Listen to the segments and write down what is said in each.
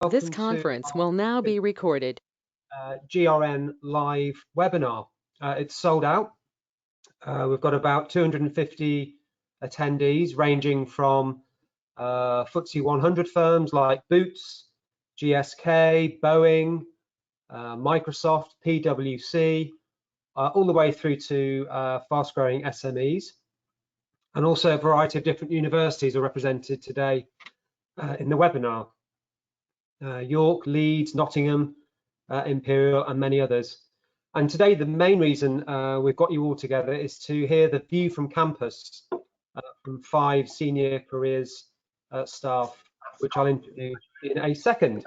This Welcome conference will now be recorded. GRN live webinar. It's sold out. We've got about 250 attendees ranging from FTSE 100 firms like Boots, GSK, Boeing, Microsoft, PwC, all the way through to fast-growing SMEs. And also a variety of different universities are represented today in the webinar. York, Leeds, Nottingham, Imperial, and many others. And today, the main reason we've got you all together is to hear the view from campus from 5 senior careers staff, which I'll introduce in a second.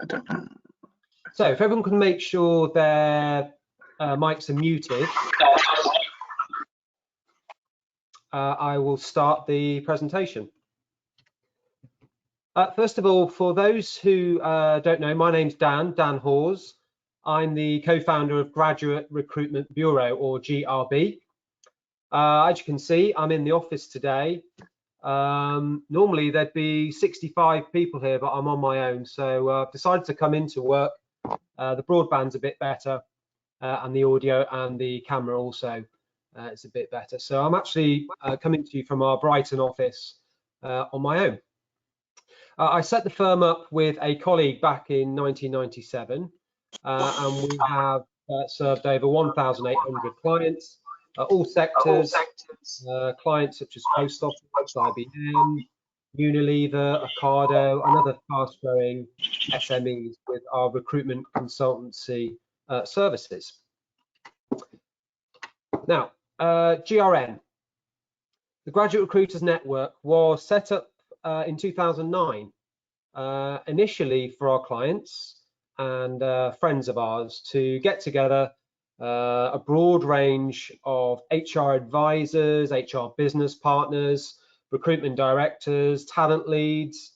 So if everyone can make sure their mics are muted, I will start the presentation. First of all, for those who don't know, my name's Dan Hawes. I'm the co-founder of Graduate Recruitment Bureau, or GRB. As you can see, I'm in the office today. Normally there'd be 65 people here, but I'm on my own. So I've decided to come into work. The broadband's a bit better, and the audio and the camera also is a bit better. So I'm actually coming to you from our Brighton office on my own. I set the firm up with a colleague back in 1997, and we have served over 1,800 clients, all sectors, clients such as Post Office, IBM, Unilever, Ocado, and other fast-growing SMEs with our recruitment consultancy services. Now, GRN, the Graduate Recruiters Network, was set up in 2009, initially for our clients and friends of ours to get together a broad range of HR advisors, HR business partners, recruitment directors, talent leads,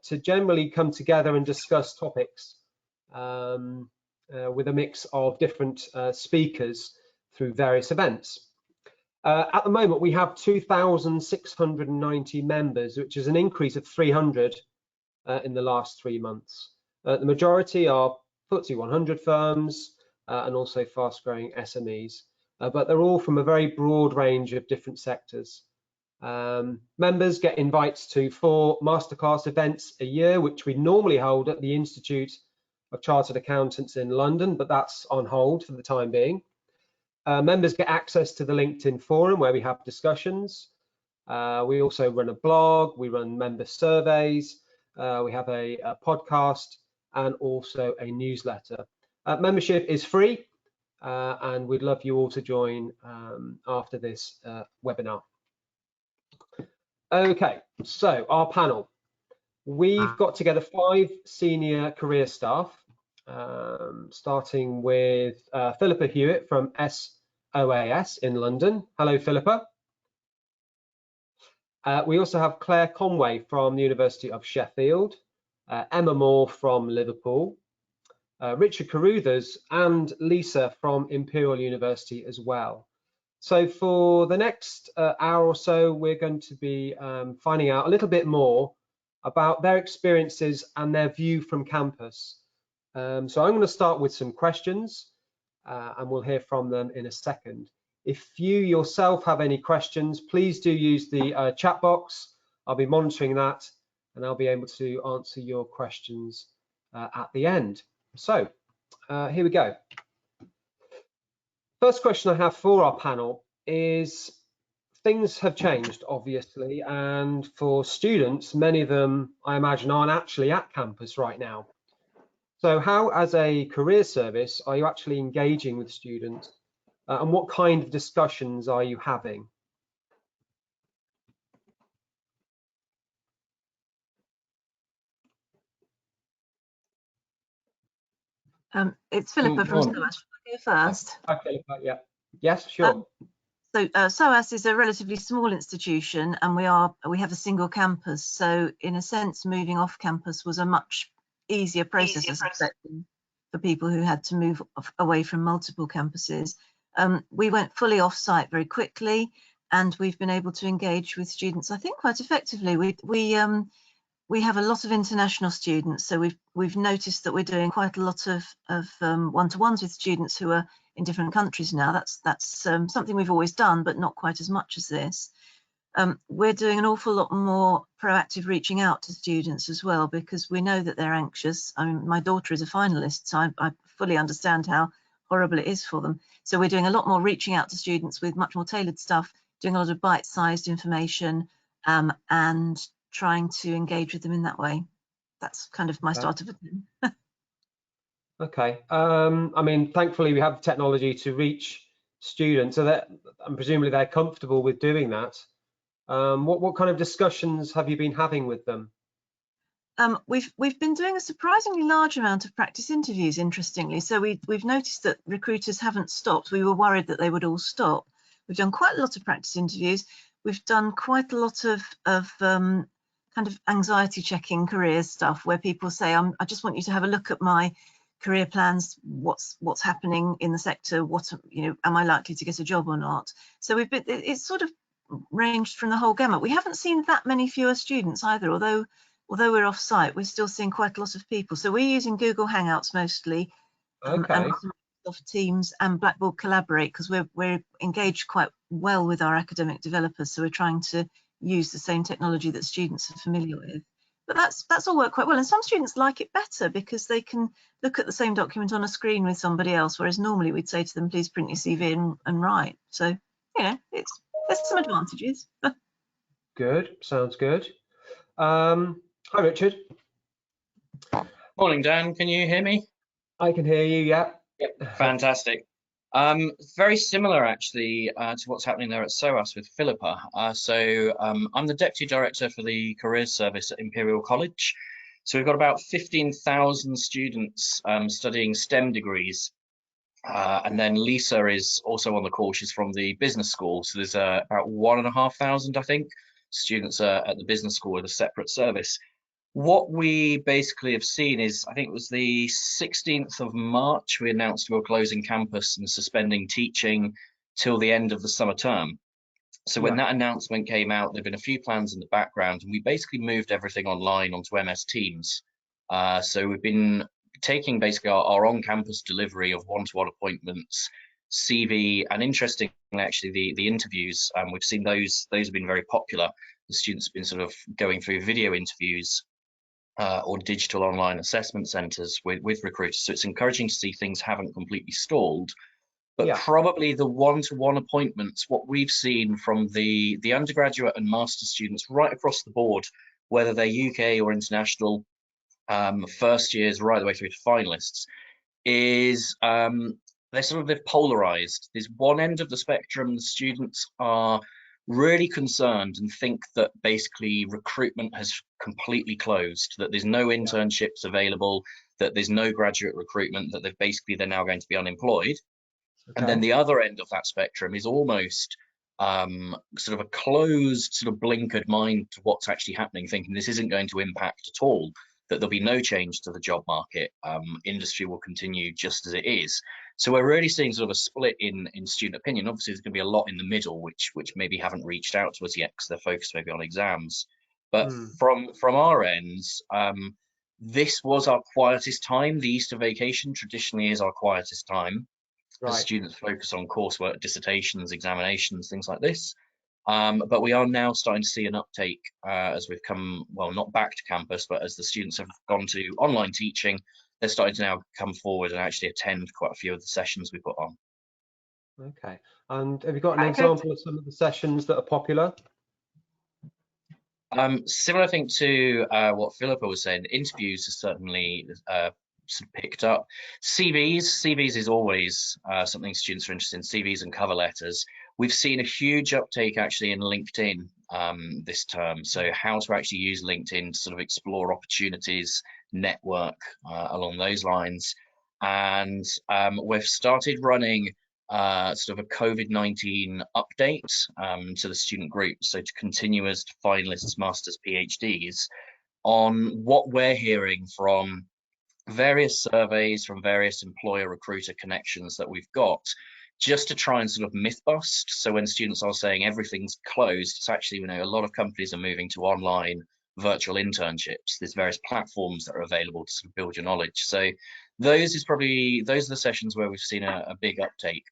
to generally come together and discuss topics with a mix of different speakers through various events. At the moment, we have 2,690 members, which is an increase of 300 in the last 3 months. The majority are FTSE 100 firms and also fast-growing SMEs, but they're all from a very broad range of different sectors. Members get invites to 4 masterclass events a year, which we normally hold at the Institute of Chartered Accountants in London, but that's on hold for the time being. Members get access to the LinkedIn forum where we have discussions. We also run a blog, we run member surveys, we have a podcast and also a newsletter. Membership is free and we'd love you all to join after this webinar. Okay, so our panel. We've got together 5 senior career staff, starting with Philippa Hewett from SOAS in London. Hello, Philippa. We also have Claire Conway from the University of Sheffield, Emma Moore from Liverpool, Richard Carruthers and Lisa from Imperial University as well. So for the next hour or so, we're going to be finding out a little bit more about their experiences and their view from campus. So I'm going to start with some questions and we'll hear from them in a second. If you yourself have any questions, please do use the chat box. I'll be monitoring that and I'll be able to answer your questions at the end. So here we go. First question I have for our panel is, things have changed, obviously, and for students, many of them, I imagine, aren't actually at campus right now. So how, as a career service, are you actually engaging with students and what kind of discussions are you having? It's Philippa from SOAS. Shall I go first? Okay, yeah. Yes, sure. SOAS is a relatively small institution and we have a single campus. So in a sense, moving off campus was a much easier process for people who had to move away from multiple campuses. We went fully off-site very quickly and we've been able to engage with students, I think, quite effectively. we have a lot of international students, so we've noticed that we're doing quite a lot of one-to-ones with students who are in different countries now. That's something we've always done, but not quite as much as this. We're doing an awful lot more proactive reaching out to students as well, because we know that they're anxious. I mean, my daughter is a finalist, so I fully understand how horrible it is for them. So we're doing a lot more reaching out to students with much more tailored stuff, doing a lot of bite-sized information, and trying to engage with them in that way. That's kind of my start of it. Okay. I mean, thankfully we have technology to reach students, so that, and presumably they're comfortable with doing that. What kind of discussions have you been having with them? We've been doing a surprisingly large amount of practice interviews, interestingly. So we've noticed that recruiters haven't stopped. We were worried that they would all stop. We've done quite a lot of practice interviews. We've done quite a lot of kind of anxiety checking career stuff, where people say, I just want you to have a look at my career plans, what's happening in the sector, am I likely to get a job or not? So it's sort of ranged from the whole gamut. We haven't seen that many fewer students either, although we're off site, we're still seeing quite a lot of people. So we're using Google Hangouts mostly, and Microsoft Teams and Blackboard Collaborate, because we're engaged quite well with our academic developers. So we're trying to use the same technology that students are familiar with. But that's all worked quite well. And some students like it better because they can look at the same document on a screen with somebody else, whereas normally we'd say to them, please print your CV and write. So, there's some advantages. Good, sounds good. Hi, Richard. Morning, Dan. Can you hear me? I can hear you, yeah. Yep, fantastic. Very similar, actually, to what's happening there at SOAS with Philippa. I'm the Deputy Director for the Careers Service at Imperial College. So we've got about 15,000 students studying STEM degrees. And then Lisa is also on the call. She's from the business school. So there's about 1,500, I think, students at the business school with a separate service. What we basically have seen is, I think it was the 16th of March, we announced we were closing campus and suspending teaching till the end of the summer term. So when that announcement came out, there've been a few plans in the background, and we basically moved everything online onto MS Teams. So we've been taking basically our on-campus delivery of one-to-one appointments, CV, and interestingly, actually, the interviews. We've seen those have been very popular. The students have been sort of going through video interviews or digital online assessment centres with recruiters. So it's encouraging to see things haven't completely stalled. But probably the one-to-one appointments, what we've seen from the undergraduate and master students right across the board, whether they're UK or international, first years right the way through to finalists, is they're polarized. There's one end of the spectrum, the students are really concerned and think that basically recruitment has completely closed, that there's no internships available, that there's no graduate recruitment, that they're now going to be unemployed. And then the other end of that spectrum is almost sort of a closed, sort of blinkered mind to what's actually happening, thinking this isn't going to impact at all, that there'll be no change to the job market, industry will continue just as it is. So we're really seeing sort of a split in student opinion. Obviously, there's going to be a lot in the middle, which maybe haven't reached out to us yet because they're focused maybe on exams. But from our ends, this was our quietest time. The Easter vacation traditionally is our quietest time. As students focus on coursework, dissertations, examinations, things like this. But we are now starting to see an uptake as we've come, well, not back to campus, but as the students have gone to online teaching, they're starting to now come forward and actually attend quite a few of the sessions we put on. Okay, and have you got an example of some of the sessions that are popular? Similar thing to what Philippa was saying, interviews is certainly sort of picked up. CVs is always something students are interested in, CVs and cover letters. We've seen a huge uptake actually in LinkedIn this term. So how to actually use LinkedIn to sort of explore opportunities, network along those lines. And we've started running sort of a COVID-19 update to the student group. So to continuers, to finalists, masters, PhDs, on what we're hearing from various surveys, from various employer recruiter connections that we've got, just to try and sort of myth bust. So when students are saying everything's closed, it's actually, a lot of companies are moving to online virtual internships. There's various platforms that are available to sort of build your knowledge. So those are the sessions where we've seen a big uptake.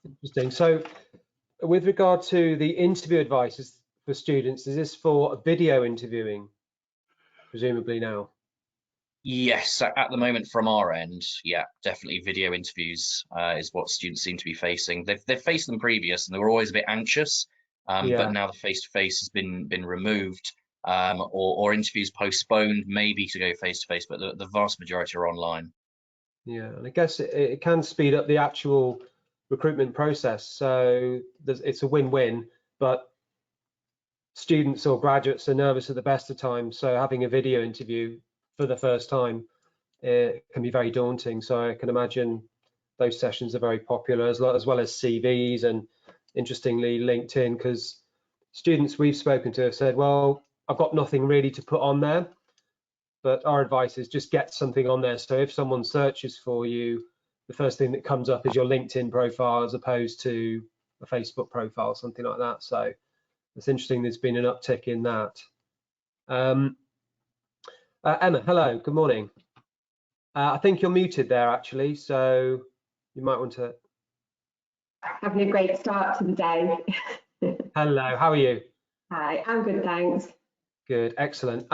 Interesting. So with regard to the interview advice for students, is this for video interviewing, presumably now? Yes, at the moment from our end, yeah, definitely video interviews is what students seem to be facing. They've faced them previous and they were always a bit anxious, but now the face-to-face has been removed, or interviews postponed, maybe to go face-to-face, but the vast majority are online. Yeah, and I guess it can speed up the actual recruitment process. So it's a win-win, but students or graduates are nervous at the best of times. So having a video interview for the first time, it can be very daunting. So I can imagine those sessions are very popular, as well as CVs and, interestingly, LinkedIn, because students we've spoken to have said, well, I've got nothing really to put on there. But our advice is just get something on there. So if someone searches for you, the first thing that comes up is your LinkedIn profile as opposed to a Facebook profile, something like that. So it's interesting, there's been an uptick in that. Emma, hello, good morning. I think you're muted there actually, so you might want to. Having a great start to the day. Hello, how are you? Hi, I'm good, thanks. Good, excellent.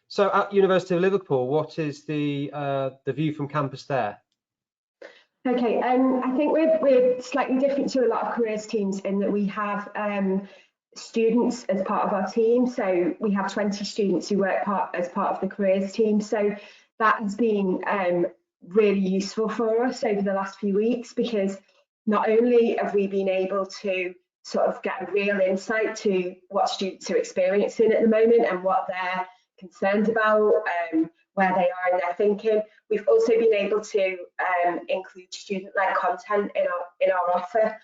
So at University of Liverpool, what is the view from campus there? Okay, I think we're slightly different to a lot of careers teams in that we have students as part of our team. So we have 20 students who work as part of the careers team. So that has been really useful for us over the last few weeks, because not only have we been able to sort of get a real insight to what students are experiencing at the moment and what they're concerned about, where they are in their thinking. We've also been able to include student-led content in our offer,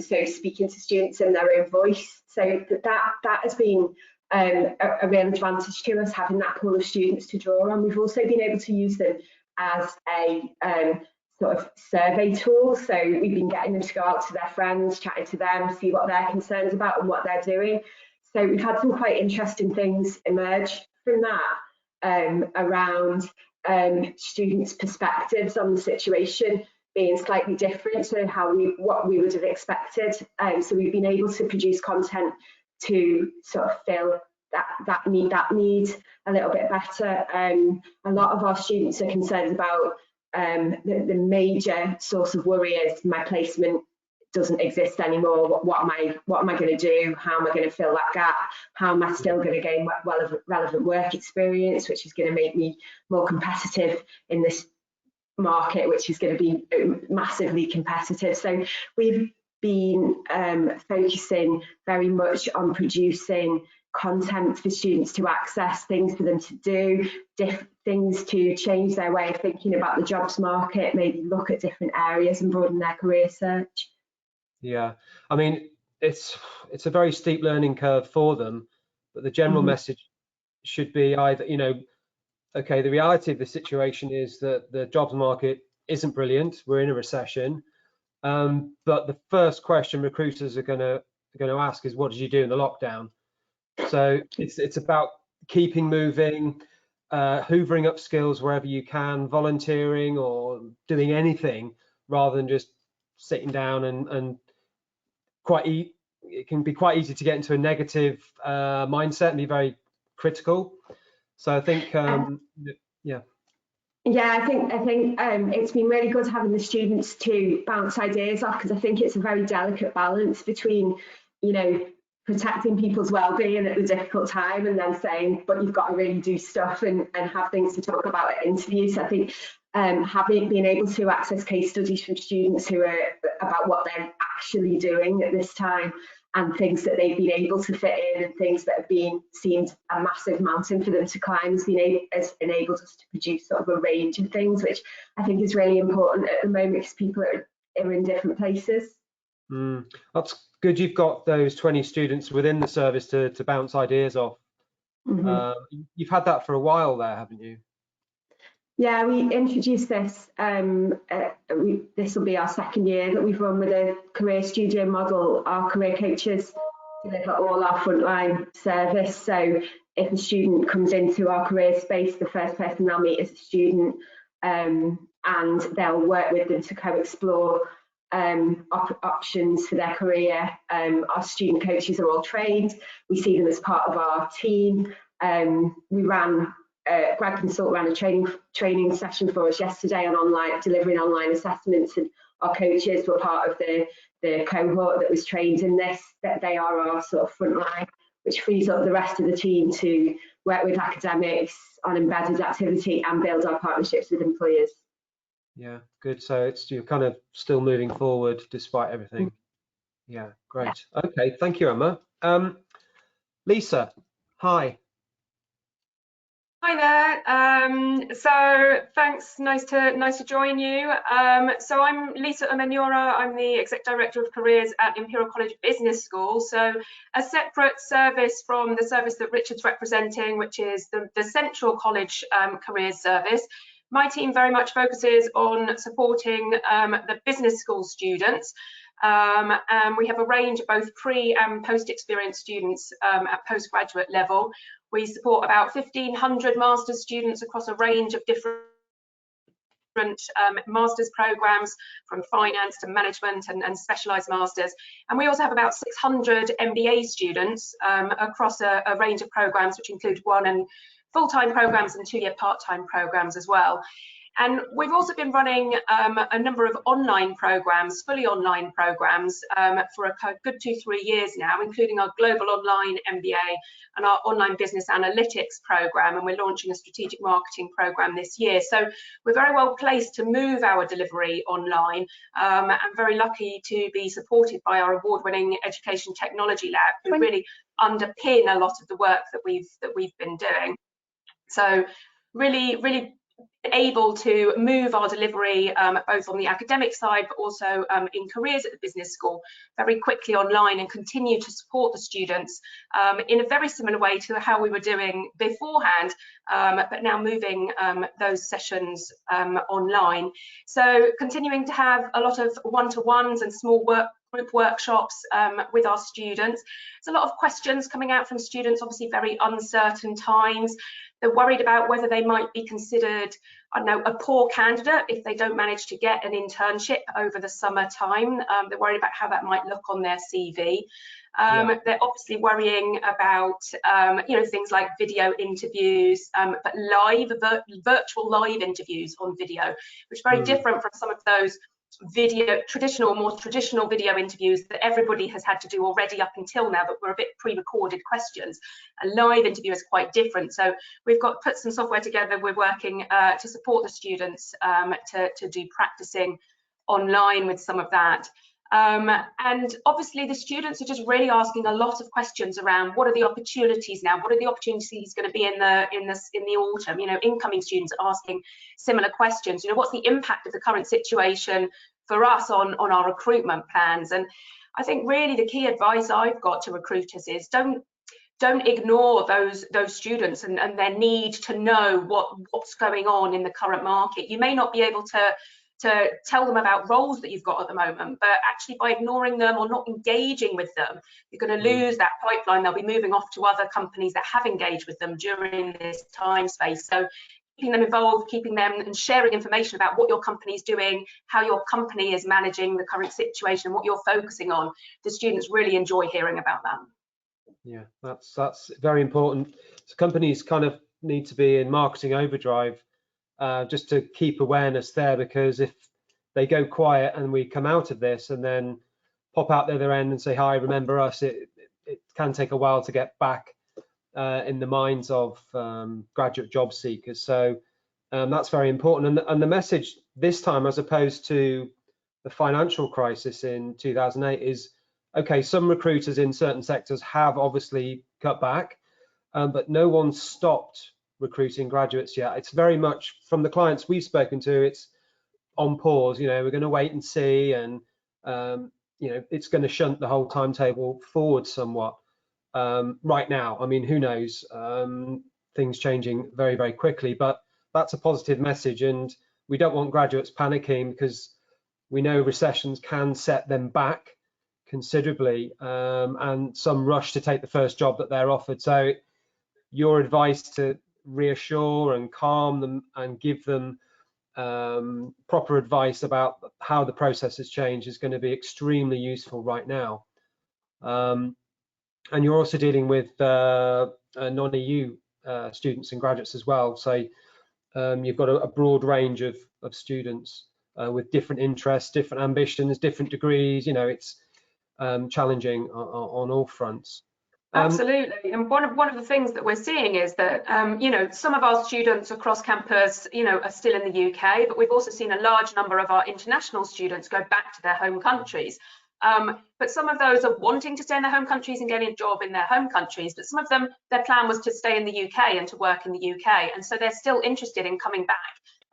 so speaking to students in their own voice. So that has been a real advantage to us, having that pool of students to draw on. We've also been able to use them as a sort of survey tool. So we've been getting them to go out to their friends, chatting to them, see what they're concerned about and what they're doing. So we've had some quite interesting things emerge from that, around students' perspectives on the situation being slightly different to what we would have expected. So we've been able to produce content to sort of fill that need a little bit better. A lot of our students are concerned about the major source of worry is my placement doesn't exist anymore. What am I going to do? How am I going to fill that gap? How am I still going to gain relevant work experience, which is going to make me more competitive in this market, which is going to be massively competitive. So we've been focusing very much on producing content for students to access, things for them to do, things to change their way of thinking about the jobs market, maybe look at different areas and broaden their career search. Yeah, I mean, it's a very steep learning curve for them, but the general message should be either, okay, the reality of the situation is that the jobs market isn't brilliant. We're in a recession, but the first question recruiters are going to ask is, what did you do in the lockdown? So it's about keeping moving, hoovering up skills wherever you can, volunteering or doing anything rather than just sitting down and it can be quite easy to get into a negative mindset and be very critical. So I think, yeah. Yeah, I think it's been really good having the students to bounce ideas off, because I think it's a very delicate balance between, protecting people's well-being at the difficult time and then saying, but you've got to really do stuff and have things to talk about at interviews. I think being able to access case studies from students who are about what they're actually doing at this time and things that they've been able to fit in and things that have seemed a massive mountain for them to climb has enabled us to produce sort of a range of things, which I think is really important at the moment because people are in different places. That's good. You've got those 20 students within the service to bounce ideas off. You've had that for a while there, haven't you? Yeah, we introduced this. This will be our second year that we've run with a career studio model. Our career coaches deliver all our frontline service. So if a student comes into our career space, the first person they'll meet is a student, and they'll work with them to co-explore options for their career. Our student coaches are all trained. We see them as part of our team. Grad Consult ran a training session for us yesterday on delivering online assessments, and our coaches were part of the cohort that was trained in this. That they are our sort of frontline, which frees up the rest of the team to work with academics on embedded activity and build our partnerships with employers. Yeah, good. So you're kind of still moving forward despite everything. Yeah, great. Yeah. Okay, thank you, Emma. Lisa, hi. Hi there. So thanks. Nice to join you. So I'm Lisa Umenyiora. I'm the Exec Director of Careers at Imperial College Business School. So a separate service from the service that Richard's representing, which is the Central College Careers Service. My team very much focuses on supporting the business school students. And we have a range of both pre and post-experience students at postgraduate level. We support about 1,500 master's students across a range of different master's programs, from finance to management and specialised masters. And we also have about 600 MBA students across a range of programs, which include 1- and full-time programs and 2-year part-time programs as well. And we've also been running a number of online programs, fully online programs, for a good 2-3 years now, including our Global Online MBA and our Online Business Analytics program. And we're launching a strategic marketing program this year. So we're very well placed to move our delivery online, and very lucky to be supported by our award-winning Education Technology Lab, who really underpin a lot of the work that we've been doing. So really able to move our delivery both on the academic side, but also in careers at the business school very quickly online, and continue to support the students in a very similar way to how we were doing beforehand, but now moving those sessions online. So continuing to have a lot of one-to-ones and small group workshops with our students. There's a lot of questions coming out from students, obviously very uncertain times. They're worried about whether they might be considered, I don't know, a poor candidate if they don't manage to get an internship over the summertime. They're worried about how that might look on their CV. They're obviously worrying about, things like video interviews, but virtual live interviews on video, which is very different from some of those more traditional video interviews that everybody has had to do already up until now, but were a bit pre-recorded questions. A live interview is quite different. So we've put some software together. We're working to support the students to do practicing online with some of that. And obviously the students are just really asking a lot of questions around what are the opportunities now, what are the opportunities going to be in the autumn. Incoming students are asking similar questions. What's the impact of the current situation for us on our recruitment plans? And I think really the key advice I've got to recruiters is don't ignore those students and their need to know what's going on in the current market. You may not be able to tell them about roles that you've got at the moment, but actually by ignoring them or not engaging with them, you're going to lose that pipeline. They'll be moving off to other companies that have engaged with them during this time space. So keeping them involved, keeping them and sharing information about what your company is doing, how your company is managing the current situation, what you're focusing on, the students really enjoy hearing about that. Yeah, that's very important. So companies kind of need to be in marketing overdrive, just to keep awareness there, because if they go quiet and we come out of this and then pop out the other end and say, hi, remember us, it can take a while to get back in the minds of graduate job seekers. So that's very important. And the message this time, as opposed to the financial crisis in 2008, is, okay, some recruiters in certain sectors have obviously cut back, but no one's stopped recruiting graduates yet. It's very much, from the clients we've spoken to, it's on pause. We're going to wait and see, and it's going to shunt the whole timetable forward somewhat right now. I mean, who knows? Things changing very, very quickly, but that's a positive message, and we don't want graduates panicking, because we know recessions can set them back considerably, and some rush to take the first job that they're offered. So your advice to reassure and calm them and give them proper advice about how the process has changed is going to be extremely useful right now. And you're also dealing with non-EU students and graduates as well. So you've got a broad range of students with different interests, different ambitions, different degrees. You know, it's challenging on all fronts. Absolutely, and one of the things that we're seeing is that you know, some of our students across campus, you know, are still in the UK, but we've also seen a large number of our international students go back to their home countries. But some of those are wanting to stay in their home countries and getting a job in their home countries, but some of them, their plan was to stay in the UK and to work in the UK, and so they're still interested in coming back.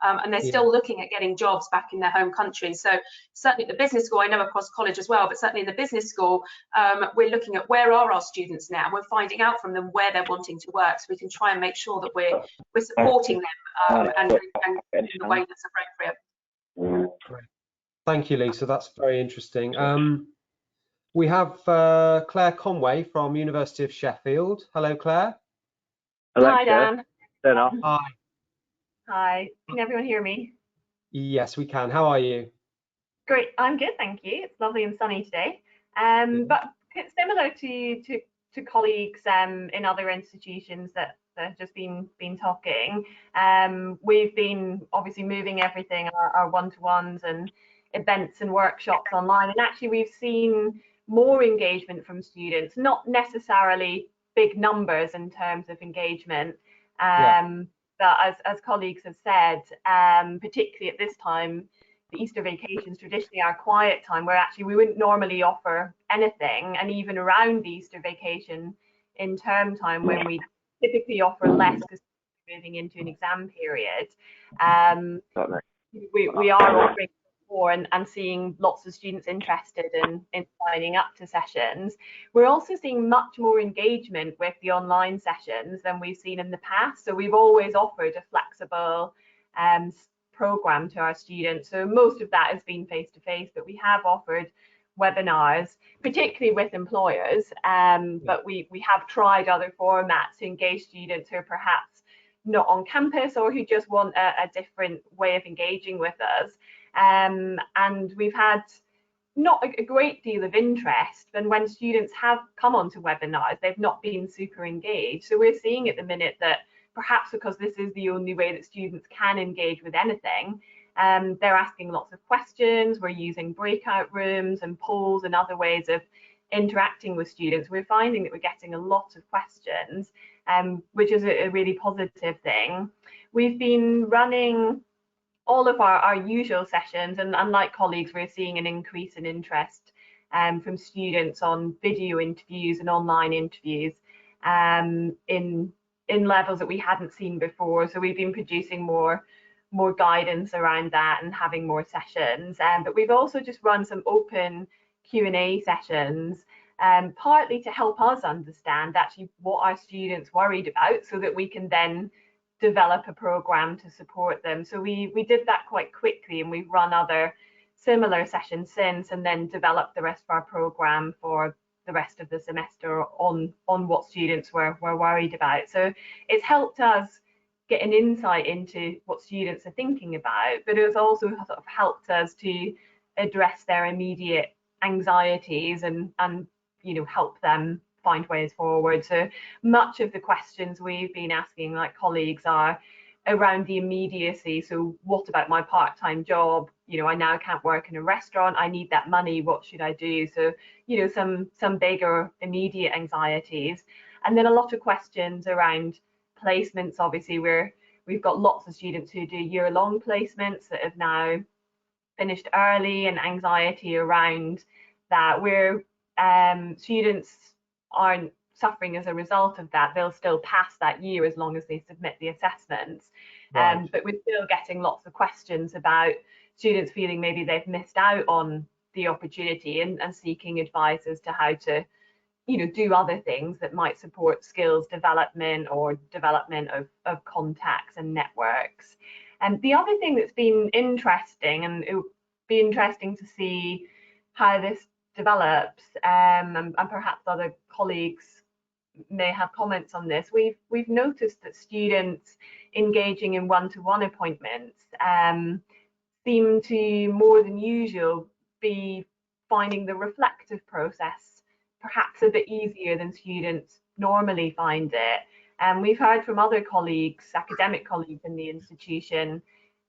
And they're still looking at getting jobs back in their home countries. So certainly at the business school, I know across college as well, but certainly in the business school, we're looking at where are our students now. We're finding out from them where they're wanting to work, so we can try and make sure that we're supporting them and in the way that's appropriate. Great. Thank you, Lisa. That's very interesting. We have Claire Conway from University of Sheffield. Hello, Claire. Hi, Dan. Hi. Hi. Can everyone hear me? Yes, we can. How are you? Great. I'm good, thank you. It's lovely and sunny today. But similar to colleagues in other institutions that have just been talking, we've been obviously moving everything, our one-to-ones and events and workshops online, and actually we've seen more engagement from students, not necessarily big numbers in terms of engagement. But as colleagues have said, particularly at this time, the Easter vacation is traditionally our quiet time, where actually we wouldn't normally offer anything, and even around the Easter vacation in term time, when we typically offer less because we're moving into an exam period, we are offering more and seeing lots of students interested in signing up to sessions. We're also seeing much more engagement with the online sessions than we've seen in the past. So we've always offered a flexible program to our students. So most of that has been face-to-face, but we have offered webinars, particularly with employers, but we have tried other formats to engage students who are perhaps not on campus or who just want a different way of engaging with us. And we've had not a great deal of interest, and when students have come onto webinars, they've not been super engaged. So we're seeing at the minute that perhaps because this is the only way that students can engage with anything, they're asking lots of questions. We're using breakout rooms and polls and other ways of interacting with students. We're finding that we're getting a lot of questions, which is a really positive thing. We've been running all of our usual sessions, and unlike colleagues, we're seeing an increase in interest from students on video interviews and online interviews in levels that we hadn't seen before. So we've been producing more guidance around that and having more sessions. But we've also just run some open Q&A sessions, partly to help us understand actually what our students worried about, so that we can then develop a program to support them. So we did that quite quickly, and we've run other similar sessions since, and then developed the rest of our program for the rest of the semester on what students were worried about. So it's helped us get an insight into what students are thinking about, but it's also sort of helped us to address their immediate anxieties and you know, help them find ways forward. So much of the questions we've been asking, like colleagues, are around the immediacy. So what about my part-time job? You know, I now can't work in a restaurant. I need that money. What should I do? So, you know, some bigger immediate anxieties. And then a lot of questions around placements. Obviously, we've got lots of students who do year-long placements that have now finished early, and anxiety around that, where students aren't suffering as a result of that. They'll still pass that year as long as they submit the assessments. Right. But we're still getting lots of questions about students feeling maybe they've missed out on the opportunity, and seeking advice as to how to, you know, do other things that might support skills development or development of contacts and networks. And the other thing that's been interesting, and it would be interesting to see how this develops, and perhaps other colleagues may have comments on this, we've noticed that students engaging in one-to-one appointments seem to, more than usual, be finding the reflective process perhaps a bit easier than students normally find it. And we've heard from other colleagues, academic colleagues in the institution,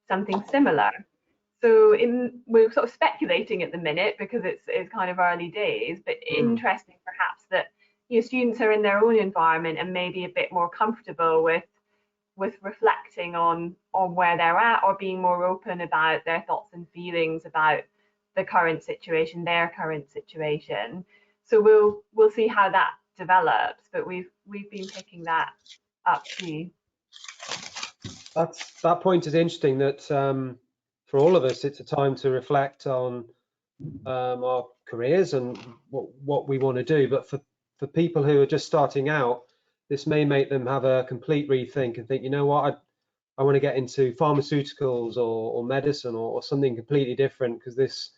something similar. So we're sort of speculating at the minute because it's kind of early days, but interesting perhaps that students are in their own environment and maybe a bit more comfortable with reflecting on where they're at, or being more open about their thoughts and feelings about the current situation, their current situation. So we'll see how that develops, but we've been picking that up too. That point is interesting, that for all of us it's a time to reflect on our careers and what we want to do, but for people who are just starting out, this may make them have a complete rethink and think, you know what, I want to get into pharmaceuticals or medicine or something completely different, because this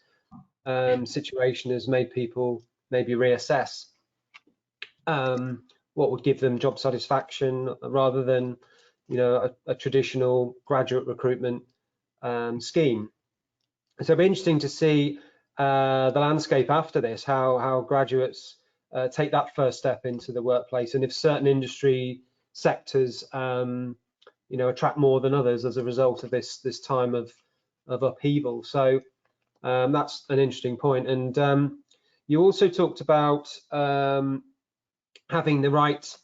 situation has made people maybe reassess what would give them job satisfaction, rather than a traditional graduate recruitment scheme. So it'll be interesting to see the landscape after this, how graduates take that first step into the workplace, and if certain industry sectors attract more than others as a result of this time of upheaval. So that's an interesting point. And you also talked about having the right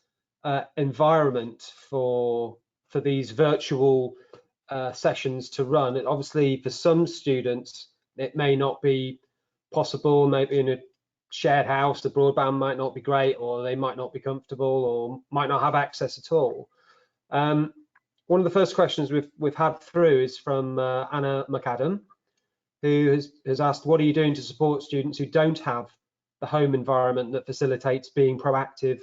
environment for these virtual sessions to run. And obviously for some students it may not be possible, maybe in a shared house the broadband might not be great, or they might not be comfortable, or might not have access at all. One of the first questions we've had through is from Anna McAdam, who has asked, what are you doing to support students who don't have the home environment that facilitates being proactive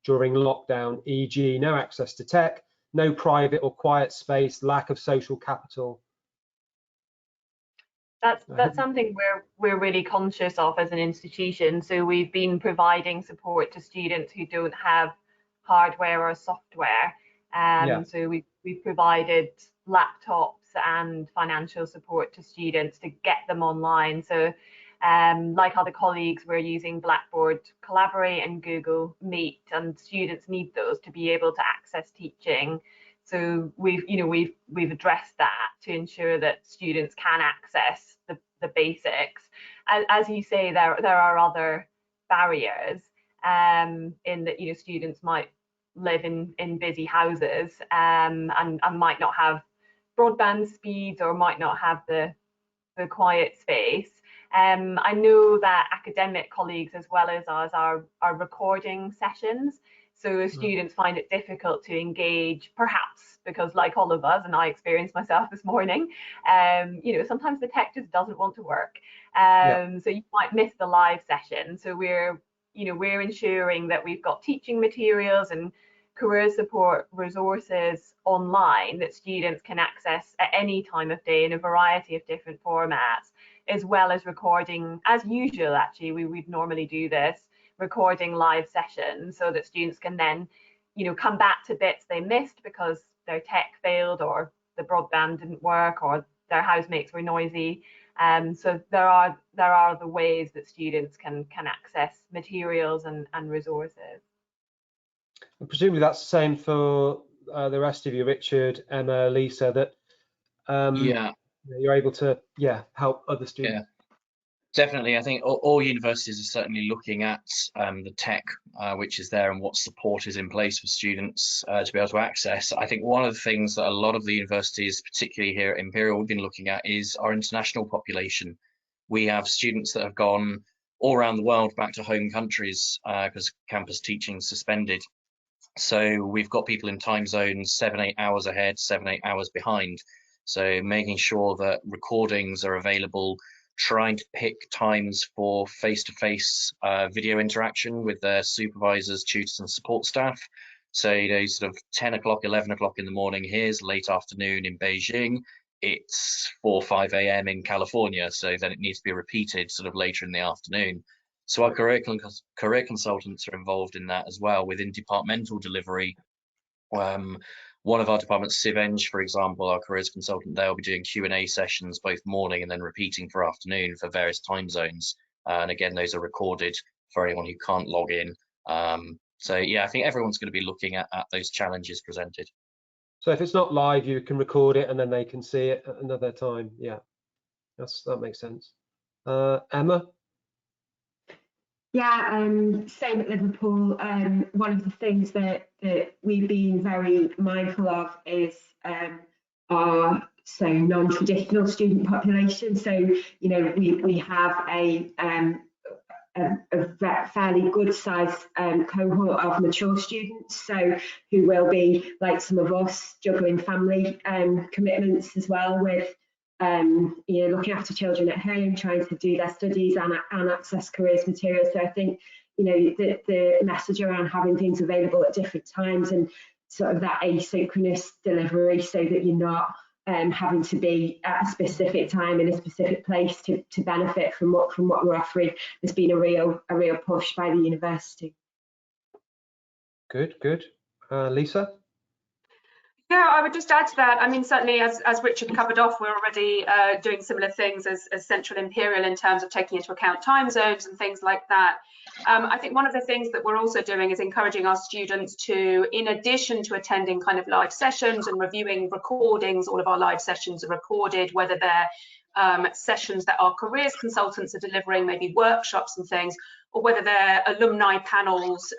during lockdown, e.g. no access to tech, no private or quiet space, lack of social capital? That's something we're really conscious of as an institution. So we've been providing support to students who don't have hardware or software. So we've provided laptops and financial support to students to get them online. So like other colleagues, we're using Blackboard Collaborate and Google Meet, and students need those to be able to access teaching. So we've addressed that to ensure that students can access the basics. As you say, there are other barriers in that students might live in busy houses and might not have broadband speeds, or might not have the quiet space. I know that academic colleagues as well as us are recording sessions. So students find it difficult to engage, perhaps because, like all of us, and I experienced myself this morning, sometimes the tech just doesn't want to work. So you might miss the live session. So we're ensuring that we've got teaching materials and career support resources online that students can access at any time of day in a variety of different formats, as well as recording, as usual. Actually, we'd normally do this, recording live sessions, so that students can then come back to bits they missed because their tech failed, or the broadband didn't work, or their housemates were noisy. So there are the ways that students can access materials and resources. And presumably that's the same for the rest of you, Richard, Emma, Lisa, that you're able to help other students. Definitely. I think all universities are certainly looking at the tech which is there and what support is in place for students to be able to access. I think one of the things that a lot of the universities, particularly here at Imperial, we've been looking at is our international population. We have students that have gone all around the world back to home countries because campus teaching is suspended. So we've got people in time zones 7-8 hours ahead, 7-8 hours behind. So making sure that recordings are available, trying to pick times for face-to-face video interaction with their supervisors, tutors and support staff. So sort of 10 o'clock, 11 o'clock in the morning, here's late afternoon in Beijing, it's 4 or 5 a.m. in California, so then it needs to be repeated sort of later in the afternoon. So our career consultants are involved in that as well within departmental delivery. One of our departments, CivEng, for example, our careers consultant, they'll be doing Q&A sessions both morning and then repeating for afternoon for various time zones. And again, those are recorded for anyone who can't log in. So yeah, I think everyone's going to be looking at those challenges presented. So if it's not live, you can record it and then they can see it at another time. Yeah, that makes sense. Emma? Yeah, same at Liverpool. One of the things that we've been very mindful of is our non-traditional student population. So you know, we have a fairly good sized cohort of mature students, so who will be, like some of us, juggling family commitments as well with you know, looking after children at home, trying to do their studies and access careers materials. So I think, you know, the message around having things available at different times and sort of that asynchronous delivery, so that you're not having to be at a specific time in a specific place to benefit from what we're offering, has been a real push by the university. Good. Lisa? Yeah, I would just add to that. I mean, certainly as Richard covered off, we're already doing similar things as Central Imperial in terms of taking into account time zones and things like that. I think one of the things that we're also doing is encouraging our students to, in addition to attending kind of live sessions and reviewing recordings, all of our live sessions are recorded, whether they're sessions that our careers consultants are delivering, maybe workshops and things, or whether they're alumni panels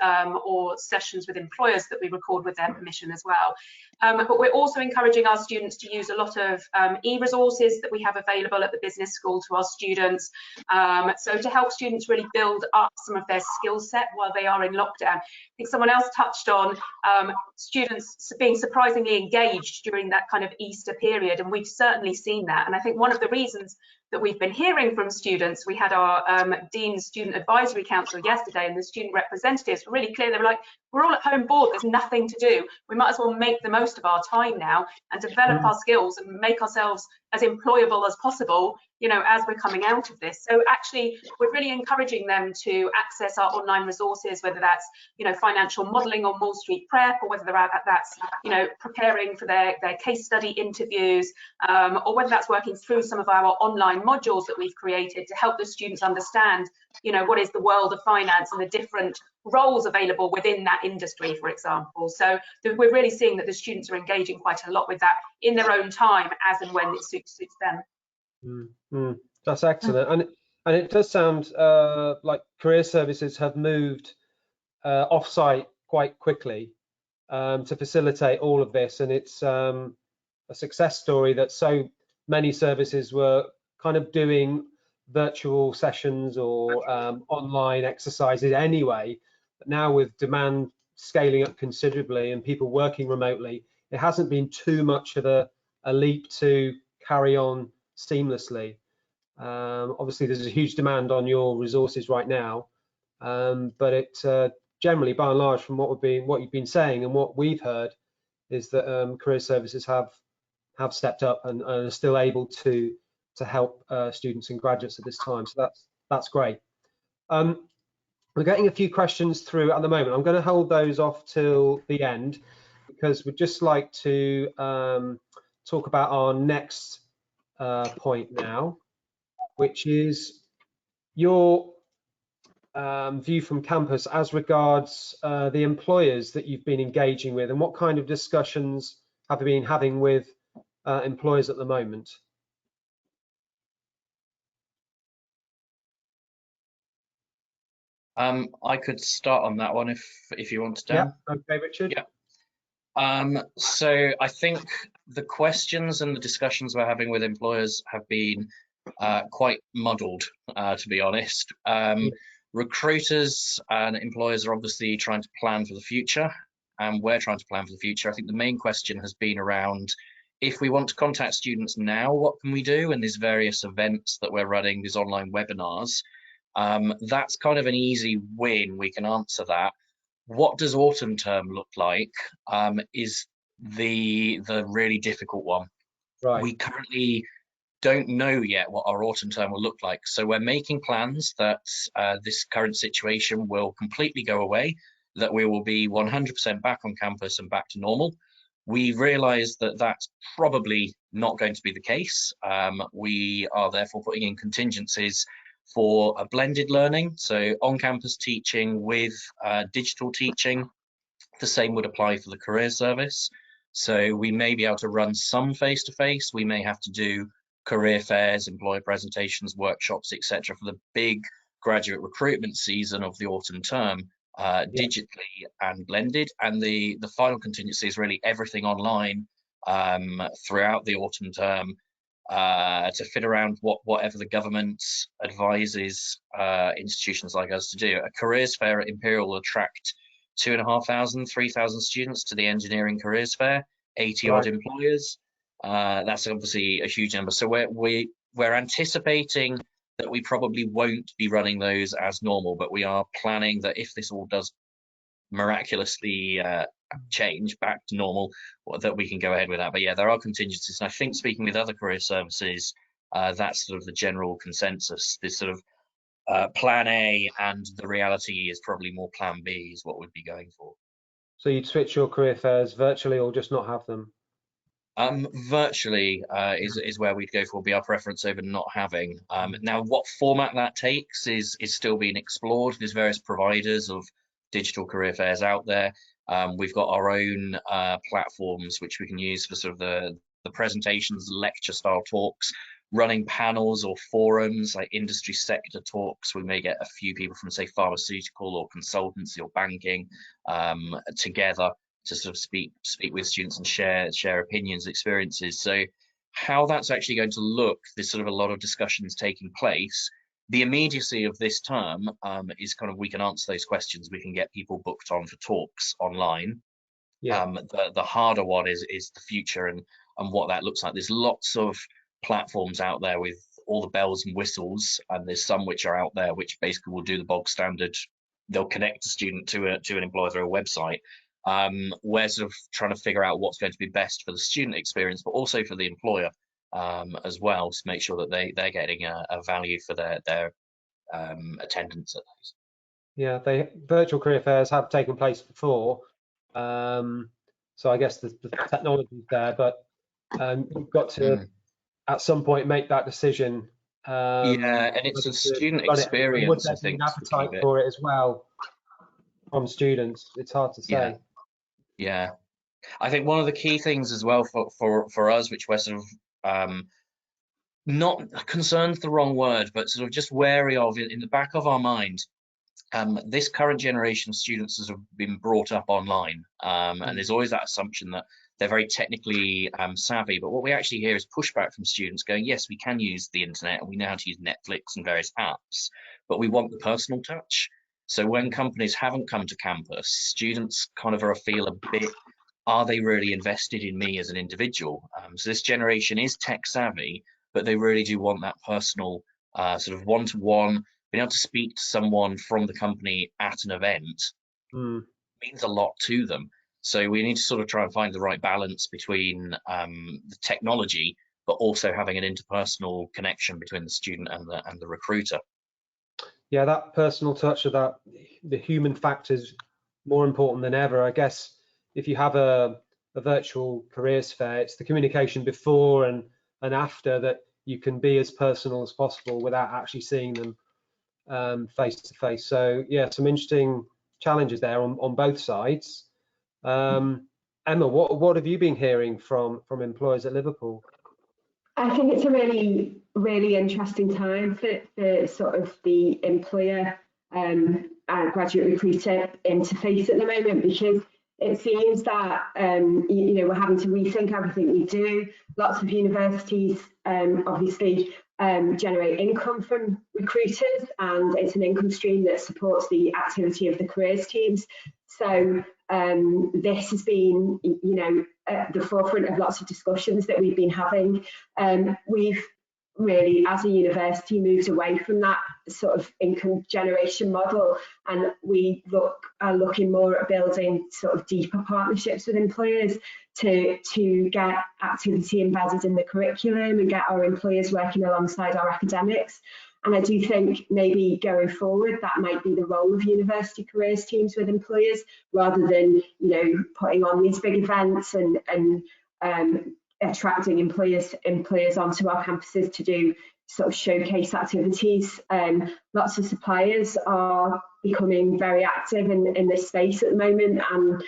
or sessions with employers that we record with their permission as well. But we're also encouraging our students to use a lot of e-resources that we have available at the business school to our students. So to help students really build up some of their skill set while they are in lockdown. I think someone else touched on students being surprisingly engaged during that kind of Easter period, and we've certainly seen that. And I think one of the reasons that we've been hearing from students, we had our Dean's Student Advisory Council yesterday, and the student representatives were really clear. They were like, we're all at home bored, there's nothing to do. We might as well make the most of our time now and develop our skills and make ourselves as employable as possible, you know, as we're coming out of this. So actually, we're really encouraging them to access our online resources, whether that's, you know, financial modelling on Wall Street prep, or whether that's, you know, preparing for their case study interviews, or whether that's working through some of our online modules that we've created to help the students understand, you know, what is the world of finance and the different roles available within that industry, for example. So we're really seeing that the students are engaging quite a lot with that in their own time, as and when it suits them. That's excellent. And it does sound like career services have moved off-site quite quickly to facilitate all of this, and it's a success story that so many services were kind of doing virtual sessions or online exercises anyway. But now with demand scaling up considerably and people working remotely, it hasn't been too much of a leap to carry on seamlessly. Obviously, there's a huge demand on your resources right now, but it generally, by and large, from what you've been saying and what we've heard, is that career services have stepped up and are still able to help students and graduates at this time. So that's great. We're getting a few questions through at the moment. I'm going to hold those off till the end, because we'd just like to talk about our next point now, which is your view from campus as regards the employers that you've been engaging with, and what kind of discussions have you been having with employers at the moment? I could start on that one if you want to, Dan. Yeah, okay, Richard. Yeah. So I think the questions and the discussions we're having with employers have been quite muddled, to be honest. Recruiters and employers are obviously trying to plan for the future, and we're trying to plan for the future. I think the main question has been around, if we want to contact students now, what can we do? And these various events that we're running, these online webinars, that's kind of an easy win. We can answer that. What does autumn term look like is the really difficult one. Right. We currently don't know yet what our autumn term will look like. So we're making plans that this current situation will completely go away, that we will be 100% back on campus and back to normal. We realise that that's probably not going to be the case. We are therefore putting in contingencies for a blended learning, so on-campus teaching with digital teaching. The same would apply for the career service. So we may be able to run some face-to-face. We may have to do career fairs, employer presentations, workshops, etc. for the big graduate recruitment season of the autumn term, digitally and blended. And the final contingency is really everything online throughout the autumn term to fit around whatever the government advises institutions like us to do. A careers fair at Imperial will attract 2,500, 3,000 students to the engineering careers fair, 80 odd employers. That's obviously a huge number. So we're anticipating that we probably won't be running those as normal, but we are planning that if this all does miraculously change back to normal, that we can go ahead with that. But yeah, there are contingencies, and I think speaking with other career services, that's sort of the general consensus. This sort of plan A, and the reality is probably more plan B is what we'd be going for. So you'd switch your career fairs virtually or just not have them? Virtually is where we'd go for, be our preference over not having. Now, what format that takes is still being explored. There's various providers of digital career fairs out there. We've got our own platforms which we can use for sort of the presentations, lecture style talks, running panels or forums like industry sector talks. We may get a few people from, say, pharmaceutical or consultancy or banking together to sort of speak with students and share opinions, experiences. So how that's actually going to look, there's sort of a lot of discussions taking place. The immediacy of this term is kind of, we can answer those questions, we can get people booked on for talks online. Yeah. The harder one is the future and what that looks like. There's lots of platforms out there with all the bells and whistles, and there's some which are out there which basically will do the bog standard. They'll connect a student to an employer through a website. We're sort of trying to figure out what's going to be best for the student experience, but also for the employer as well, to make sure that they're getting a value for their attendance at those. Yeah, virtual career fairs have taken place before, so I guess the technology is there, but you've got to at some point make that decision. Yeah, and it's a student experience. Would there be an appetite for it as well from students? It's hard to say. Yeah, I think one of the key things as well for us, which we're sort of not concerned, the wrong word, but sort of just wary of in the back of our mind. This current generation of students has been brought up online, and there's always that assumption that they're very technically savvy, but what we actually hear is pushback from students going, yes, we can use the internet and we know how to use Netflix and various apps, but we want the personal touch. So when companies haven't come to campus, students kind of feel a bit, are they really invested in me as an individual? So this generation is tech savvy, but they really do want that personal sort of one-to-one, being able to speak to someone from the company at an event means a lot to them. So we need to sort of try and find the right balance between the technology, but also having an interpersonal connection between the student and the recruiter. Yeah, that personal touch of the human factor is more important than ever. I guess if you have a virtual careers fair, it's the communication before and after that you can be as personal as possible without actually seeing them face to face. So yeah, some interesting challenges there on both sides. Emma, what have you been hearing from employers at Liverpool? I think it's a really, really interesting time for sort of the employer and graduate recruiter interface at the moment, because it seems that we're having to rethink everything we do. Lots of universities obviously generate income from recruiters, and it's an income stream that supports the activity of the careers teams. So this has been, at the forefront of lots of discussions that we've been having. We've really, as a university, moved away from that sort of income generation model, and we are looking more at building sort of deeper partnerships with employers to get activity embedded in the curriculum and get our employers working alongside our academics. And I do think maybe going forward, that might be the role of university careers teams with employers, rather than, you know, putting on these big events and attracting employers onto our campuses to do sort of showcase activities. Lots of suppliers are becoming very active in this space at the moment, and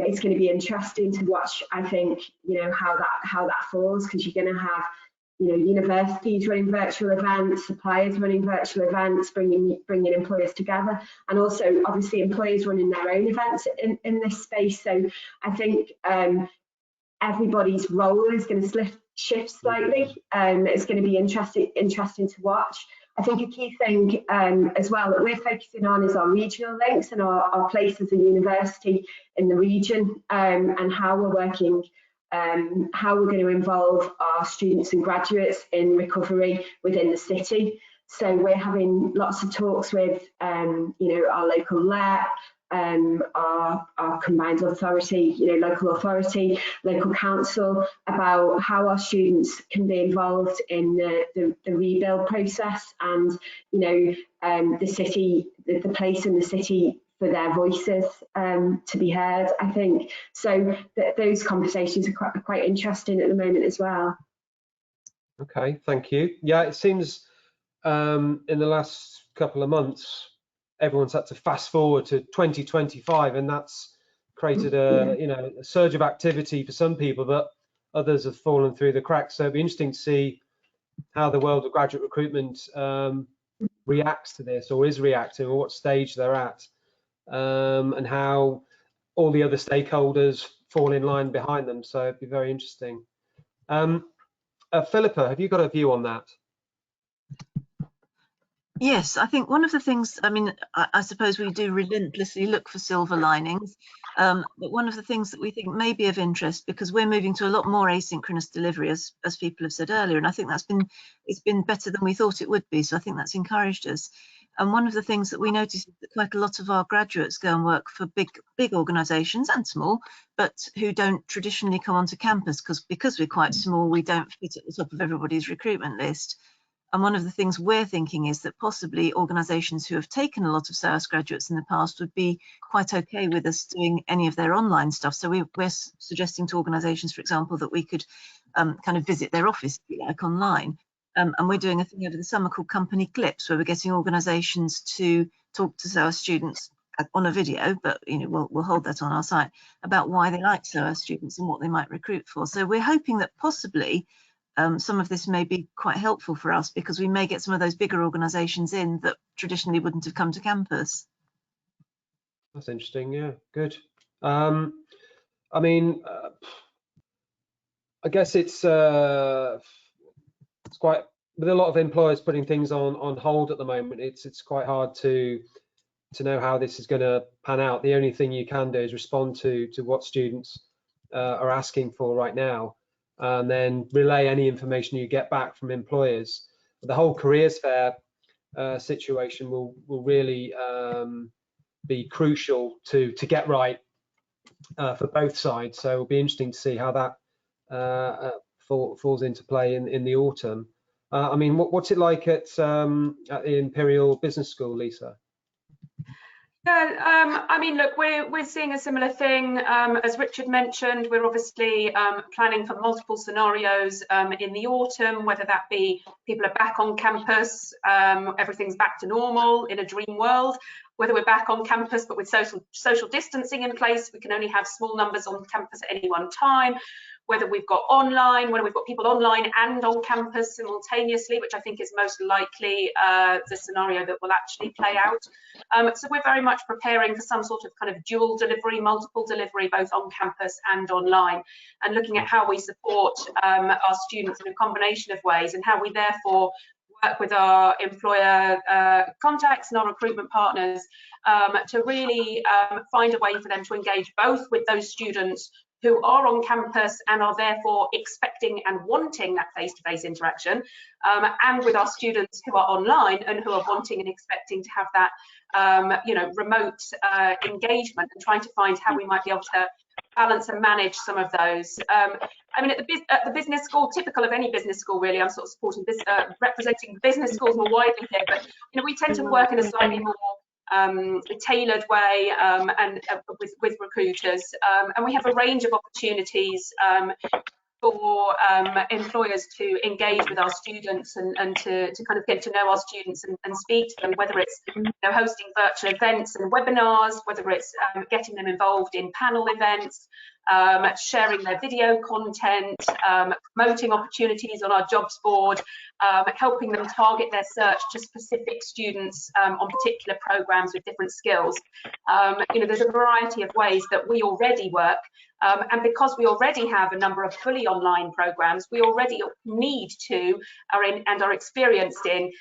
it's going to be interesting to watch, I think, you know, how that falls, because you're going to have, you know, universities running virtual events, suppliers running virtual events, bringing employers together, and also obviously employers running their own events in this space. So I think everybody's role is going to shift slightly. It's going to be interesting to watch. I think a key thing as well that we're focusing on is our regional links and our place as a university in the region, and how we're working, how we're going to involve our students and graduates in recovery within the city. So we're having lots of talks with you know, our local LEP, our combined authority, you know, local authority, local council, about how our students can be involved in the rebuild process, and, you know, the city, the place in the city for their voices to be heard, I think. So those conversations are quite interesting at the moment as well. Okay, thank you. Yeah, it seems in the last couple of months, everyone's had to fast forward to 2025, and that's created a, you know, a surge of activity for some people, but others have fallen through the cracks. So it'd be interesting to see how the world of graduate recruitment reacts to this, or is reacting, or what stage they're at, and how all the other stakeholders fall in line behind them. So it'd be very interesting. Philippa, have you got a view on that? Yes, I think one of the things, I mean, I suppose we do relentlessly look for silver linings, but one of the things that we think may be of interest, because we're moving to a lot more asynchronous delivery, as people have said earlier, and I think it's been better than we thought it would be, so I think that's encouraged us. And one of the things that we notice is that quite a lot of our graduates go and work for big organisations and small, but who don't traditionally come onto campus, because we're quite small, we don't fit at the top of everybody's recruitment list. And one of the things we're thinking is that possibly organisations who have taken a lot of SOAS graduates in the past would be quite okay with us doing any of their online stuff. So we're suggesting to organisations, for example, that we could kind of visit their office, if you like, online. And we're doing a thing over the summer called Company Clips, where we're getting organisations to talk to SOAS students on a video, but, you know, we'll hold that on our site, about why they like SOAS students and what they might recruit for. So we're hoping that possibly some of this may be quite helpful for us, because we may get some of those bigger organisations in that traditionally wouldn't have come to campus. That's interesting. Yeah, good. I mean, I guess it's quite, with a lot of employers putting things on hold at the moment. It's quite hard to know how this is going to pan out. The only thing you can do is respond to what students are asking for right now, and then relay any information you get back from employers. But the whole careers fair situation will really be crucial to get right for both sides. So it'll be interesting to see how that falls into play in the autumn. I mean, what's it like at the Imperial Business School, Lisa? Yeah, I mean, look, we're seeing a similar thing. As Richard mentioned, we're obviously planning for multiple scenarios in the autumn, whether that be people are back on campus, everything's back to normal in a dream world, whether we're back on campus but with social distancing in place, we can only have small numbers on campus at any one time, whether we've got online, whether we've got people online and on campus simultaneously, which I think is most likely the scenario that will actually play out. So we're very much preparing for some sort of kind of dual delivery, multiple delivery, both on campus and online, and looking at how we support our students in a combination of ways, and how we therefore work with our employer contacts and our recruitment partners to really find a way for them to engage both with those students who are on campus and are therefore expecting and wanting that face-to-face interaction, and with our students who are online and who are wanting and expecting to have that remote engagement, and trying to find how we might be able to balance and manage some of those. I mean, at the business school, typical of any business school, really, I'm sort of supporting this, representing business schools more widely here, but we tend to work in a slightly more tailored way with recruiters, and we have a range of opportunities for employers to engage with our students and to kind of get to know our students and speak to them, whether it's hosting virtual events and webinars, whether it's getting them involved in panel events, sharing their video content, promoting opportunities on our jobs board, helping them target their search to specific students on particular programs with different skills. There's a variety of ways that we already work, and because we already have a number of fully online programs, we already are experienced in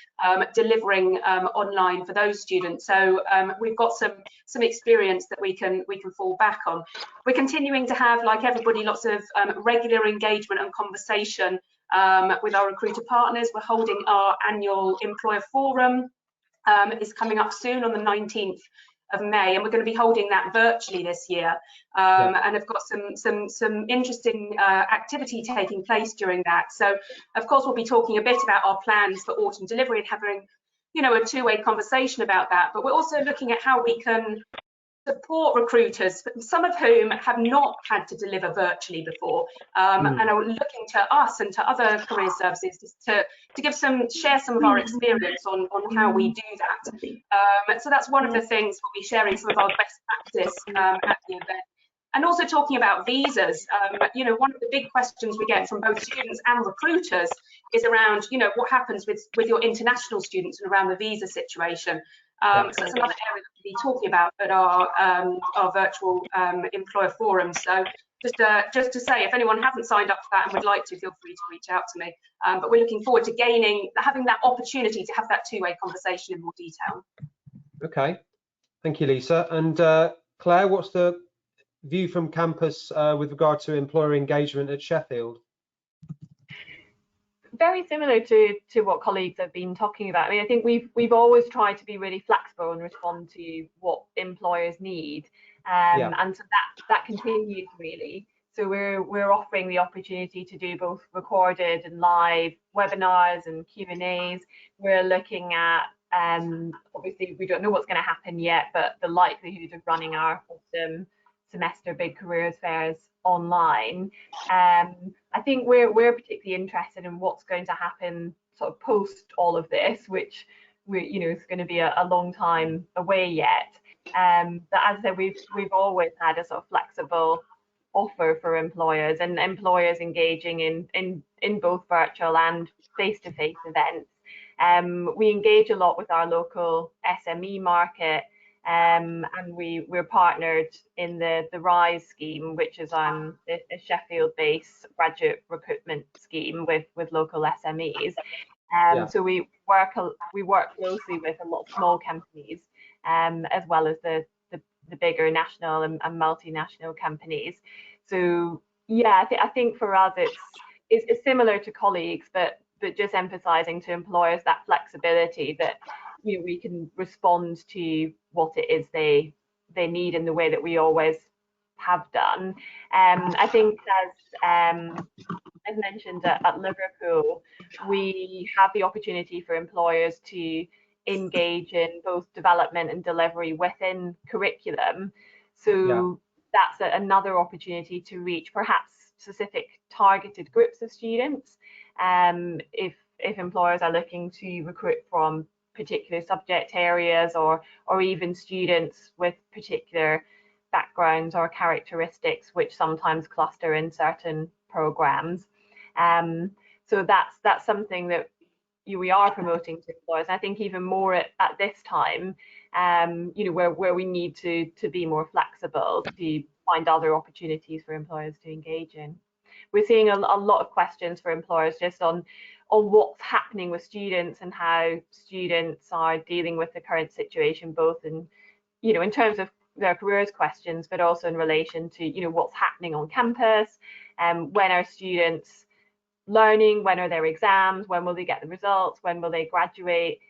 delivering online for those students. So we've got some experience that we can fall back on. We're continuing to have, like everybody, lots of regular engagement and conversation with our recruiter partners. We're holding our annual employer forum. Is coming up soon on the 19th of May, and we're going to be holding that virtually this year, and I've got some interesting activity taking place during that. So of course we'll be talking a bit about our plans for autumn delivery and having a two-way conversation about that, but we're also looking at how we can support recruiters, some of whom have not had to deliver virtually before, and are looking to us and to other career services to share some of our experience on how we do that. So that's one of the things we'll be sharing, some of our best practice at the event. And also talking about visas, one of the big questions we get from both students and recruiters is around, what happens with your international students and around the visa situation. So that's another area that we'll be talking about at our virtual employer forum. So just to say, if anyone hasn't signed up for that and would like to, feel free to reach out to me. But we're looking forward to having that opportunity to have that two-way conversation in more detail. Okay, thank you, Lisa. And Claire, what's the view from campus with regard to employer engagement at Sheffield? Very similar to what colleagues have been talking about. I mean, I think we've always tried to be really flexible and respond to what employers need, and so that continues really. So we're offering the opportunity to do both recorded and live webinars and Q&As. We're looking at obviously we don't know what's going to happen yet, but the likelihood of running our autumn semester big careers fairs online. I think we're particularly interested in what's going to happen sort of post all of this, which is going to be a long time away yet. But as I said, we've always had a sort of flexible offer for employers, and employers engaging in both virtual and face-to-face events. We engage a lot with our local SME market. And we're partnered in the RISE scheme, which is a Sheffield-based graduate recruitment scheme with local SMEs. So we work closely with a lot of small companies, as well as the bigger national and multinational companies. So yeah, I think for us it's similar to colleagues, but just emphasising to employers that flexibility that we can respond to what it is they need in the way that we always have done. I think as mentioned at Liverpool, we have the opportunity for employers to engage in both development and delivery within curriculum. So that's another opportunity to reach perhaps specific targeted groups of students. If employers are looking to recruit from particular subject areas or even students with particular backgrounds or characteristics which sometimes cluster in certain programs. So that's something that we are promoting to employers. I think even more at this time, where we need to be more flexible to find other opportunities for employers to engage in. We're seeing a lot of questions for employers just on what's happening with students and how students are dealing with the current situation, both in terms of their careers questions, but also in relation to, you know, what's happening on campus, when are students learning, when are their exams, when will they get the results, when will they graduate.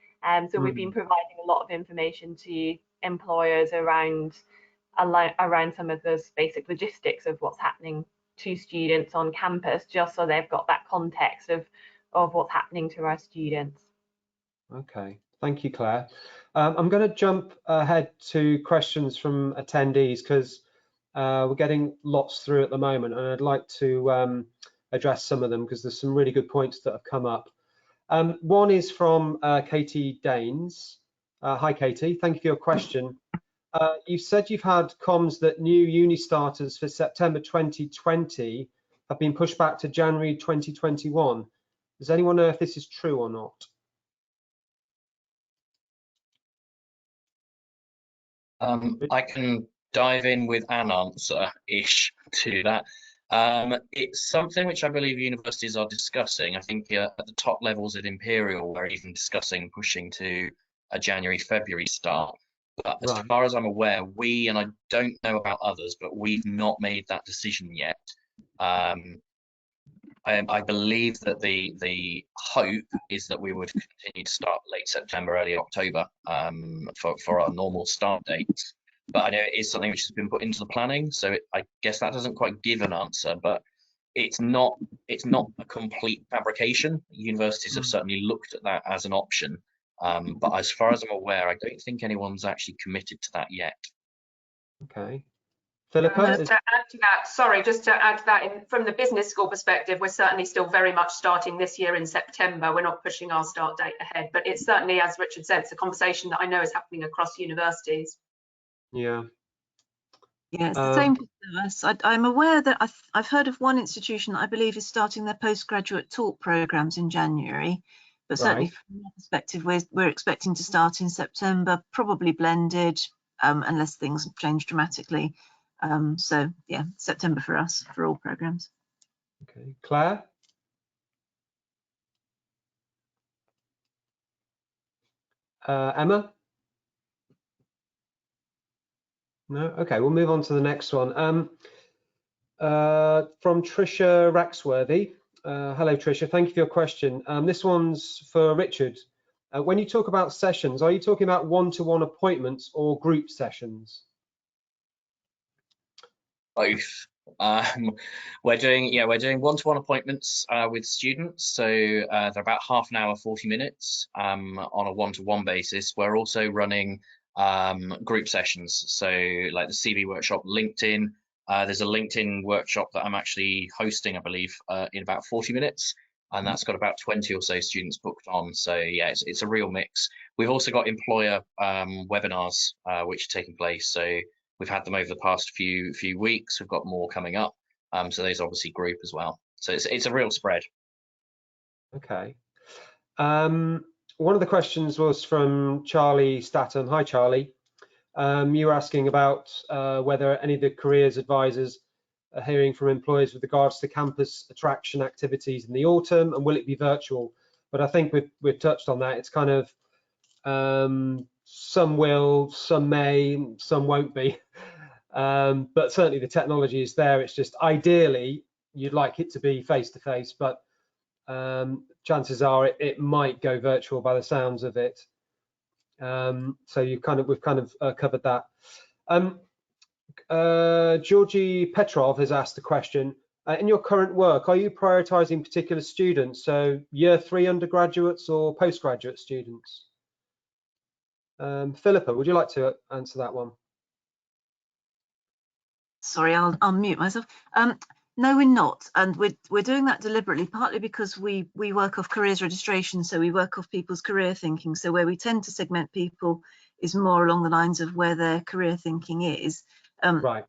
So we've been providing a lot of information to employers around some of those basic logistics of what's happening to students on campus, just so they've got that context of what's happening to our students. Okay, thank you, Claire. I'm going to jump ahead to questions from attendees because we're getting lots through at the moment, and I'd like to address some of them because there's some really good points that have come up. One is from Katie Daines. Hi, Katie. Thank you for your question. You've said you've had comms that new uni starters for September 2020 have been pushed back to January 2021. Does anyone know if this is true or not? I can dive in with an answer-ish to that. It's something which I believe universities are discussing. I think at the top levels at Imperial, we're even discussing pushing to a January-February start. But as far as I'm aware, and I don't know about others, but we've not made that decision yet. I believe that the hope is that we would continue to start late September, early October for our normal start dates. But I know it is something which has been put into the planning, so I guess that doesn't quite give an answer, but it's not a complete fabrication. Universities have certainly looked at that as an option, but as far as I'm aware, I don't think anyone's actually committed to that yet. Okay. Philippa? Just to add to that, sorry, just to add to that, from the business school perspective, we're certainly still very much starting this year in September. We're not pushing our start date ahead, but it's certainly, as Richard said, it's a conversation that I know is happening across universities. Yeah. Yeah, it's the same for us. I'm aware that I've heard of one institution that I believe is starting their postgraduate talk programs in January, but certainly from our perspective, we're expecting to start in September, probably blended, unless things change dramatically. So yeah, September for us, for all programs. Okay, Claire? Emma? No? Okay, we'll move on to the next one. From Tricia Raxworthy. Hello, Tricia. Thank you for your question. This one's for Richard. When you talk about sessions, are you talking about one-to-one appointments or group sessions? Both. We're doing one-to-one appointments with students, so they're about half an hour, 40 minutes on a one-to-one basis. We're also running group sessions, so like the CV workshop, LinkedIn. There's a LinkedIn workshop that I'm actually hosting, I believe, in about 40 minutes, and that's got about 20 or so students booked on. So yeah, it's a real mix. We've also got employer webinars which are taking place. So we've had them over the past few weeks. We've got more coming up. So there's obviously group as well. So it's a real spread. Okay. One of the questions was from Charlie Statham. Hi, Charlie. You were asking about whether any of the careers advisors are hearing from employers with regards to campus attraction activities in the autumn, and will it be virtual? But I think we've touched on that. It's kind of some will, some may, some won't be. But certainly the technology is there. It's just ideally you'd like it to be face-to-face, but chances are it might go virtual by the sounds of it. So we've kind of covered that. Georgie Petrov has asked a question. In your current work, are you prioritizing particular students, so year 3 undergraduates or postgraduate students? Philippa, would you like to answer that one? Sorry, I'll mute myself. No, we're not, and we're doing that deliberately, partly because we work off careers registration, so we work off people's career thinking. So where we tend to segment people is more along the lines of where their career thinking is. Right.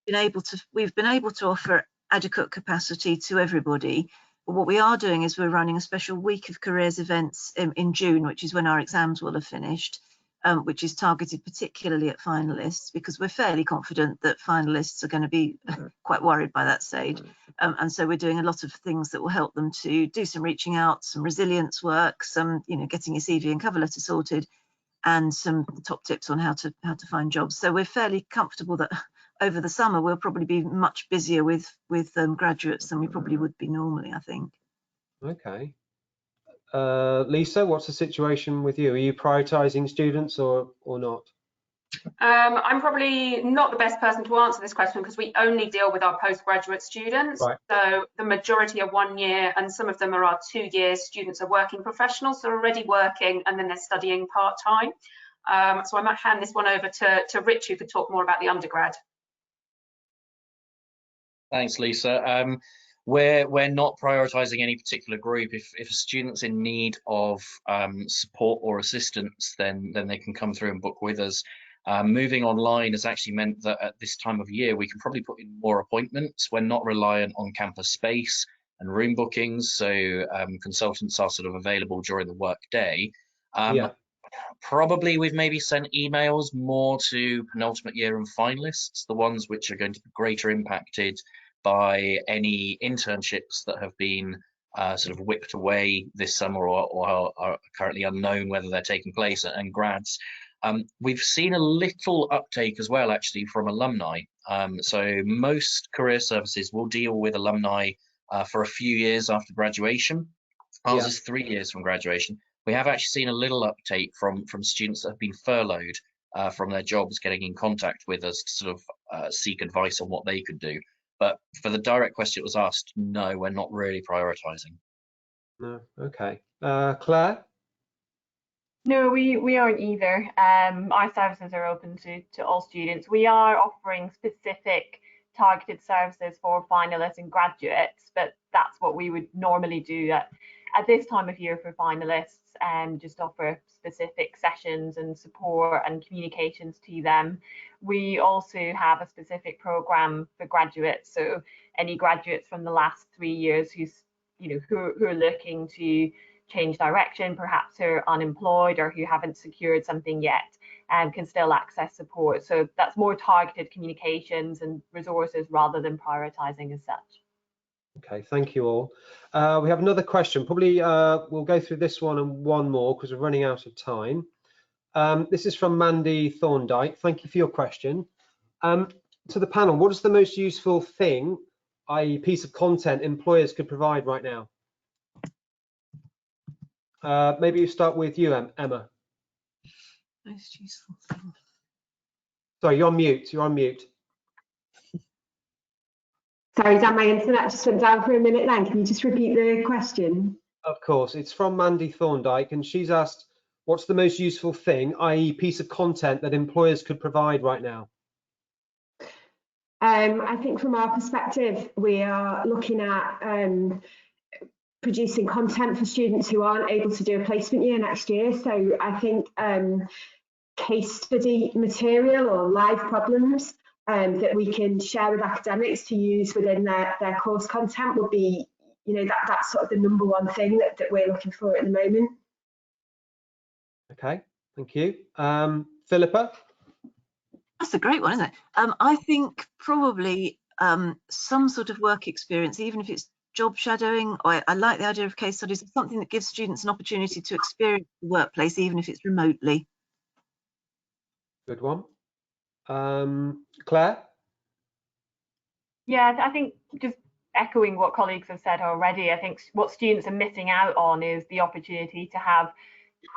We've been able to offer adequate capacity to everybody. But what we are doing is we're running a special week of careers events in June, which is when our exams will have finished. Which is targeted particularly at finalists, because we're fairly confident that finalists are going to be quite worried by that stage. And so we're doing a lot of things that will help them to do some reaching out, some resilience work, some, getting your CV and cover letter sorted. and some top tips on how to find jobs. So we're fairly comfortable that over the summer we'll probably be much busier with graduates than we probably would be normally, I think. Okay. Lisa, what's the situation with you? Are you prioritising students or not? I'm probably not the best person to answer this question because we only deal with our postgraduate students. Right. So the majority are 1 year and some of them are our 2 years. Students are working professionals, so they're already working and then they're studying part-time. So I might hand this one over to Rich, who could talk more about the undergrad. Thanks, Lisa. We're not prioritising any particular group. If a student's in need of support or assistance, then they can come through and book with us. Moving online has actually meant that at this time of year we can probably put in more appointments. We're not reliant on campus space and room bookings, so consultants are sort of available during the work day. Yeah. Probably we've maybe sent emails more to penultimate year and finalists, the ones which are going to be greater impacted by any internships that have been sort of whipped away this summer or are currently unknown whether they're taking place, and grads. We've seen a little uptake as well, actually, from alumni. So most career services will deal with alumni for a few years after graduation. Ours is 3 years from graduation. We have actually seen a little uptake from students that have been furloughed from their jobs, getting in contact with us to sort of seek advice on what they could do. But for the direct question that was asked, no, we're not really prioritising. No. Okay. Claire? No, we aren't either. Our services are open to all students. We are offering specific targeted services for finalists and graduates, but that's what we would normally do at this time of year for finalists, and just offer specific sessions and support and communications to them. We also have a specific program for graduates, so any graduates from the last 3 years who are looking to change direction, perhaps who are unemployed or who haven't secured something yet, can still access support. So that's more targeted communications and resources rather than prioritising as such. Okay, thank you all. We have another question. Probably we'll go through this one and one more because we're running out of time. This is from Mandy Thorndike. Thank you for your question. To the panel, what is the most useful thing, i.e. piece of content, employers could provide right now? Maybe you start with you, Emma. Most useful thing. Sorry, you're on mute. You're on mute. Sorry, Dan, my internet just went down for a minute then. Can you just repeat the question? Of course, it's from Mandy Thorndike, and she's asked, what's the most useful thing, i.e. piece of content that employers could provide right now? I think from our perspective, we are looking at producing content for students who aren't able to do a placement year next year. So I think case study material or live problems that we can share with academics to use within their course content would be, that's sort of the #1 thing that we're looking for at the moment. Okay, thank you. Philippa? That's a great one, isn't it? I think probably some sort of work experience, even if it's job shadowing. I like the idea of case studies. It's something that gives students an opportunity to experience the workplace, even if it's remotely. Good one. Claire? Yeah, I think just echoing what colleagues have said already, I think what students are missing out on is the opportunity to have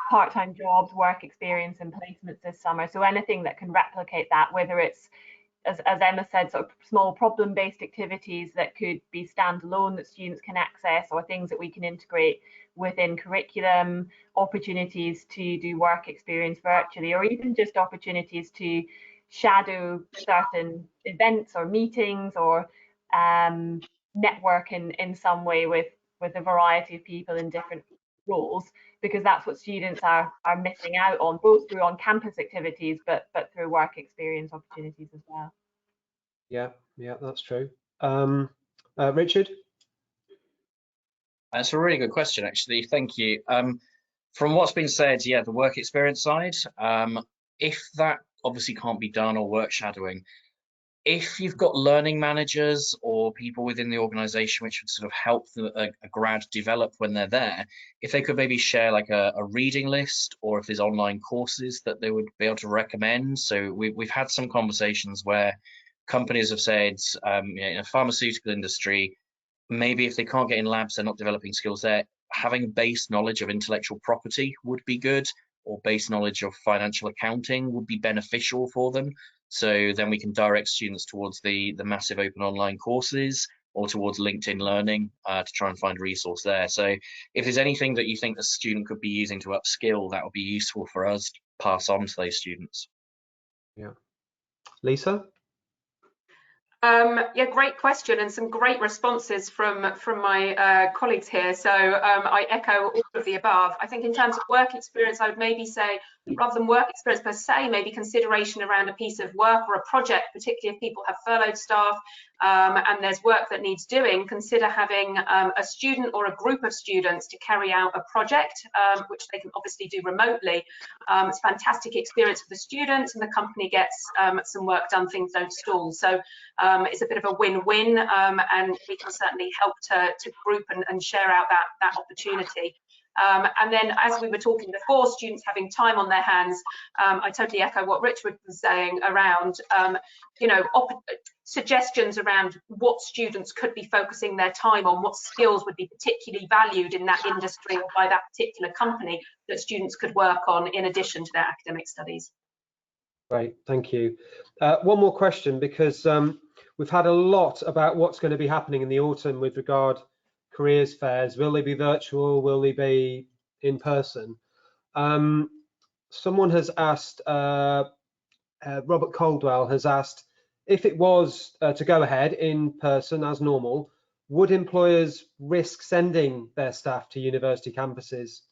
part-time jobs, work experience and placements this summer. So anything that can replicate that, whether it's, as Emma said, sort of small problem-based activities that could be standalone that students can access, or things that we can integrate within curriculum, opportunities to do work experience virtually, or even just opportunities to shadow certain events or meetings, or network in some way with a variety of people in different roles, because that's what students are missing out on, both through on-campus activities but through work experience opportunities as well. Yeah, that's true. Richard? That's a really good question, actually. Thank you. From what's been said, yeah, the work experience side, if that obviously can't be done, or work shadowing, If you've got learning managers or people within the organisation which would sort of help a grad develop when they're there, if they could maybe share like a reading list, or if there's online courses that they would be able to recommend. So we've had some conversations where companies have said, in the pharmaceutical industry, maybe if they can't get in labs, they're not developing skills there, having base knowledge of intellectual property would be good, or base knowledge of financial accounting would be beneficial for them. So then we can direct students towards the massive open online courses, or towards LinkedIn Learning to try and find a resource there. So if there's anything that you think the student could be using to upskill, that would be useful for us to pass on to those students. Yeah. Lisa? Yeah, great question, and some great responses from my colleagues here. So I echo all of the above. I think in terms of work experience, I would maybe say, rather than work experience per se, maybe consideration around a piece of work or a project, particularly if people have furloughed staff and there's work that needs doing, consider having a student or a group of students to carry out a project, which they can obviously do remotely. It's a fantastic experience for the students, and the company gets some work done, things don't stall. So it's a bit of a win-win, and we can certainly help to group and share out that opportunity. And then, as we were talking before, students having time on their hands, I totally echo what Richard was saying around, suggestions around what students could be focusing their time on, what skills would be particularly valued in that industry or by that particular company that students could work on in addition to their academic studies. Great, thank you. One more question, because we've had a lot about what's going to be happening in the autumn with regard careers fairs. Will they be virtual? Will they be in person? Someone has asked, Robert Coldwell has asked, if it was to go ahead in person as normal, would employers risk sending their staff to university campuses?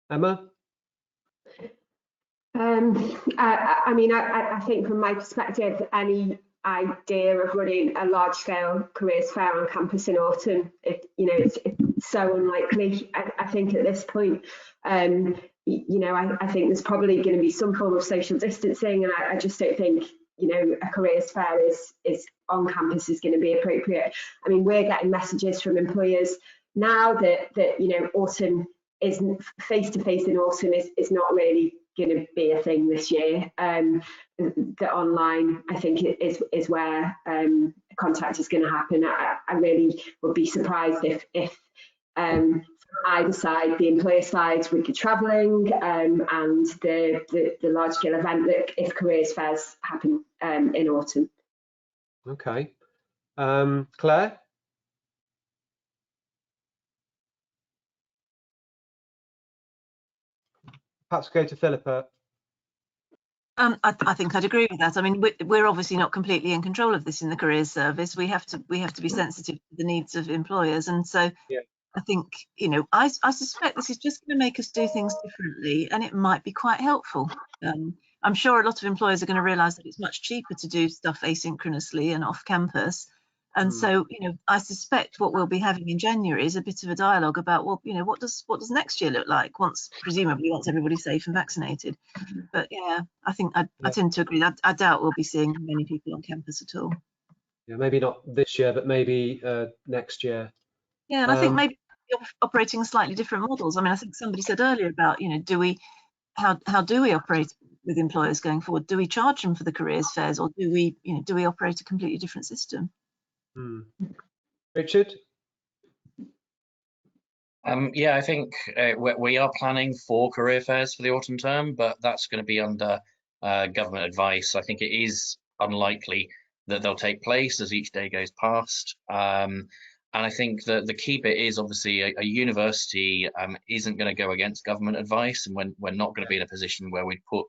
Emma? I mean, I think from my perspective, any idea of running a large-scale careers fair on campus in autumn, it's so unlikely. I think at this point, I think there's probably going to be some form of social distancing, and I just don't think a careers fair is on campus is going to be appropriate. I mean, we're getting messages from employers now that autumn isn't face-to-face in autumn is not really going to be a thing this year. The online, I think, is where contact is going to happen. I really would be surprised if either side, the employer side, would be travelling, and the large scale event, that if careers fairs happen in autumn. Okay. Claire? Perhaps go to Philippa. I think I'd agree with that. I mean, we're obviously not completely in control of this in the careers service. We have to be sensitive to the needs of employers, and so yeah. I think I suspect this is just going to make us do things differently, and it might be quite helpful. I'm sure a lot of employers are going to realise that it's much cheaper to do stuff asynchronously and off campus. And so, I suspect what we'll be having in January is a bit of a dialogue about, well, what does next year look like presumably once everybody's safe and vaccinated. But yeah, I think I tend to agree. I doubt we'll be seeing many people on campus at all. Yeah, maybe not this year, but maybe next year. Yeah, and I think maybe operating slightly different models. I mean, I think somebody said earlier about, how do we operate with employers going forward? Do we charge them for the careers fairs, or do we operate a completely different system? Richard? Yeah, I think we are planning for career fairs for the autumn term, but that's going to be under government advice. I think it is unlikely that they'll take place as each day goes past. And I think that the key bit is obviously a university isn't going to go against government advice, and we're not going to be in a position where we'd put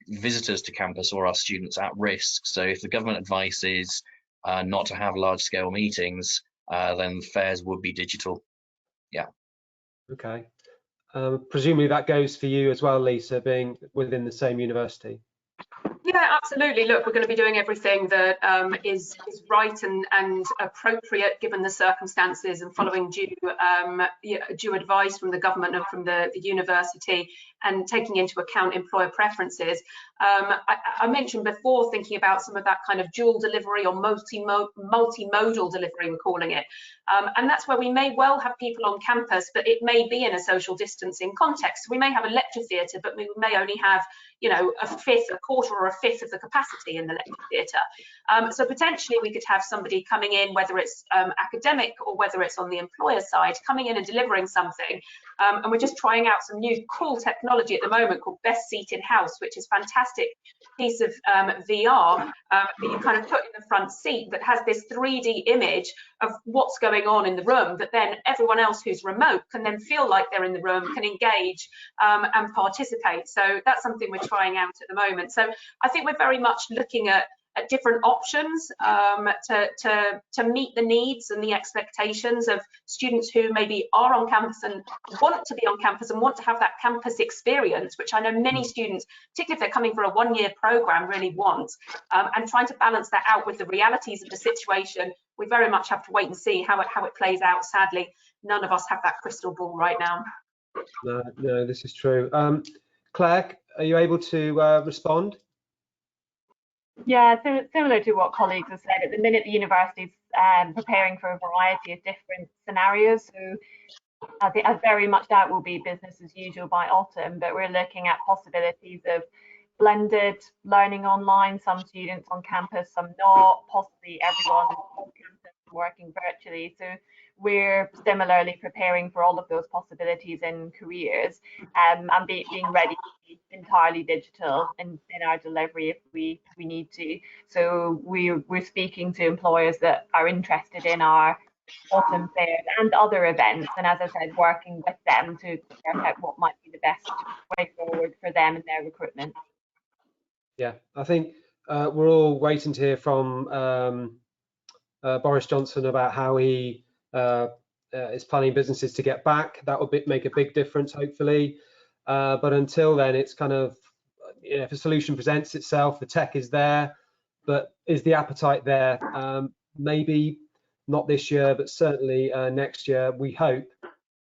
visitors to campus or our students at risk. So if the government advice is not to have large-scale meetings, then fairs would be digital. Yeah. Okay. Presumably that goes for you as well, Lisa, being within the same university. Yeah, absolutely. Look, we're going to be doing everything that is right and appropriate given the circumstances, and following due advice from the government and from the university, and taking into account employer preferences. I mentioned before thinking about some of that kind of dual delivery or multimodal delivery, we're calling it. And that's where we may well have people on campus, but it may be in a social distancing context. We may have a lecture theatre, but we may only have, you know, a quarter or a fifth of the capacity in the lecture theatre. So potentially we could have somebody coming in, whether it's academic or whether it's on the employer side, coming in and delivering something. And we're just trying out some new cool technology at the moment called Best Seat in House, which is a fantastic piece of VR that you kind of put in the front seat that has this 3D image of what's going on in the room, that then everyone else who's remote can then feel like they're in the room, can engage and participate. So that's something we're trying out at the moment. So I think we're very much looking at different options to meet the needs and the expectations of students who maybe are on campus and want to be on campus and want to have that campus experience, which I know many students, particularly if they're coming for a one-year program, really want, and trying to balance that out with the realities of the situation. We very much have to wait and see how it plays out. Sadly, none of us have that crystal ball right now. No, this is true. Claire, are you able to respond? Yeah, so similar to what colleagues have said, at the minute the university is preparing for a variety of different scenarios. So I very much doubt will be business as usual by autumn, but we're looking at possibilities of blended learning online, some students on campus, some not, possibly everyone on campus working virtually. So we're similarly preparing for all of those possibilities in careers, and being ready to be entirely digital in our delivery if we need to. So we're speaking to employers that are interested in our autumn fairs and other events, and as I said, working with them to work out what might be the best way forward for them in their recruitment. Yeah, I think we're all waiting to hear from Boris Johnson about how he is planning businesses to get back. That will make a big difference, hopefully. But until then, it's kind of, you know, if a solution presents itself, the tech is there, but is the appetite there? Maybe not this year, but certainly next year. We hope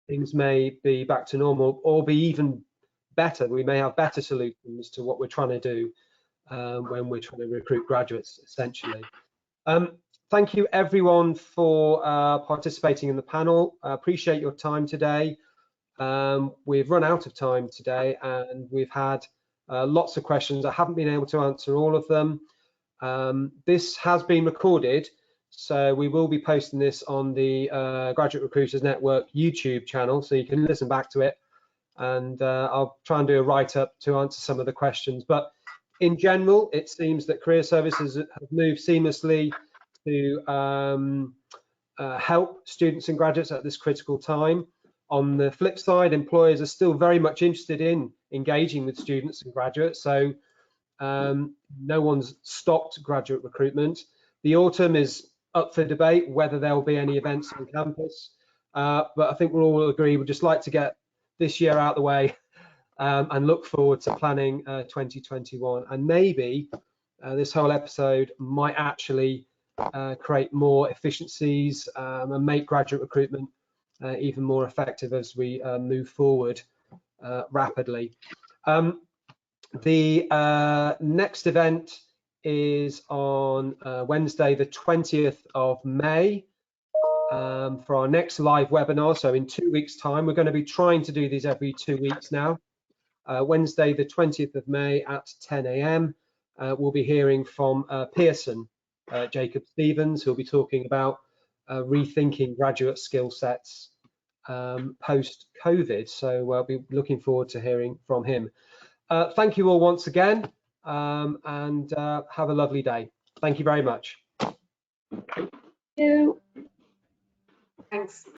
things may be back to normal or be even better. We may have better solutions to what we're trying to do when we're trying to recruit graduates, essentially. Thank you everyone for participating in the panel. I appreciate your time today. We've run out of time today and we've had lots of questions. I haven't been able to answer all of them. This has been recorded, so we will be posting this on the Graduate Recruiters Network YouTube channel, so you can listen back to it, and I'll try and do a write-up to answer some of the questions. But in general, it seems that career services have moved seamlessly to help students and graduates at this critical time. On the flip side, employers are still very much interested in engaging with students and graduates, so no one's stopped graduate recruitment. The autumn is up for debate whether there will be any events on campus, but I think we'll all agree we'd just like to get this year out of the way and look forward to planning 2021. And maybe this whole episode might actually create more efficiencies and make graduate recruitment even more effective as we move forward rapidly. The next event is on Wednesday, the 20th of May, for our next live webinar. So in 2 weeks' time, we're going to be trying to do these every 2 weeks now. Wednesday, the 20th of May at 10 a.m. We'll be hearing from Pearson, Jacob Stevens, who'll be talking about rethinking graduate skill sets post-COVID. So we'll be looking forward to hearing from him. Thank you all once again, and have a lovely day. Thank you very much. Thank you. Thanks.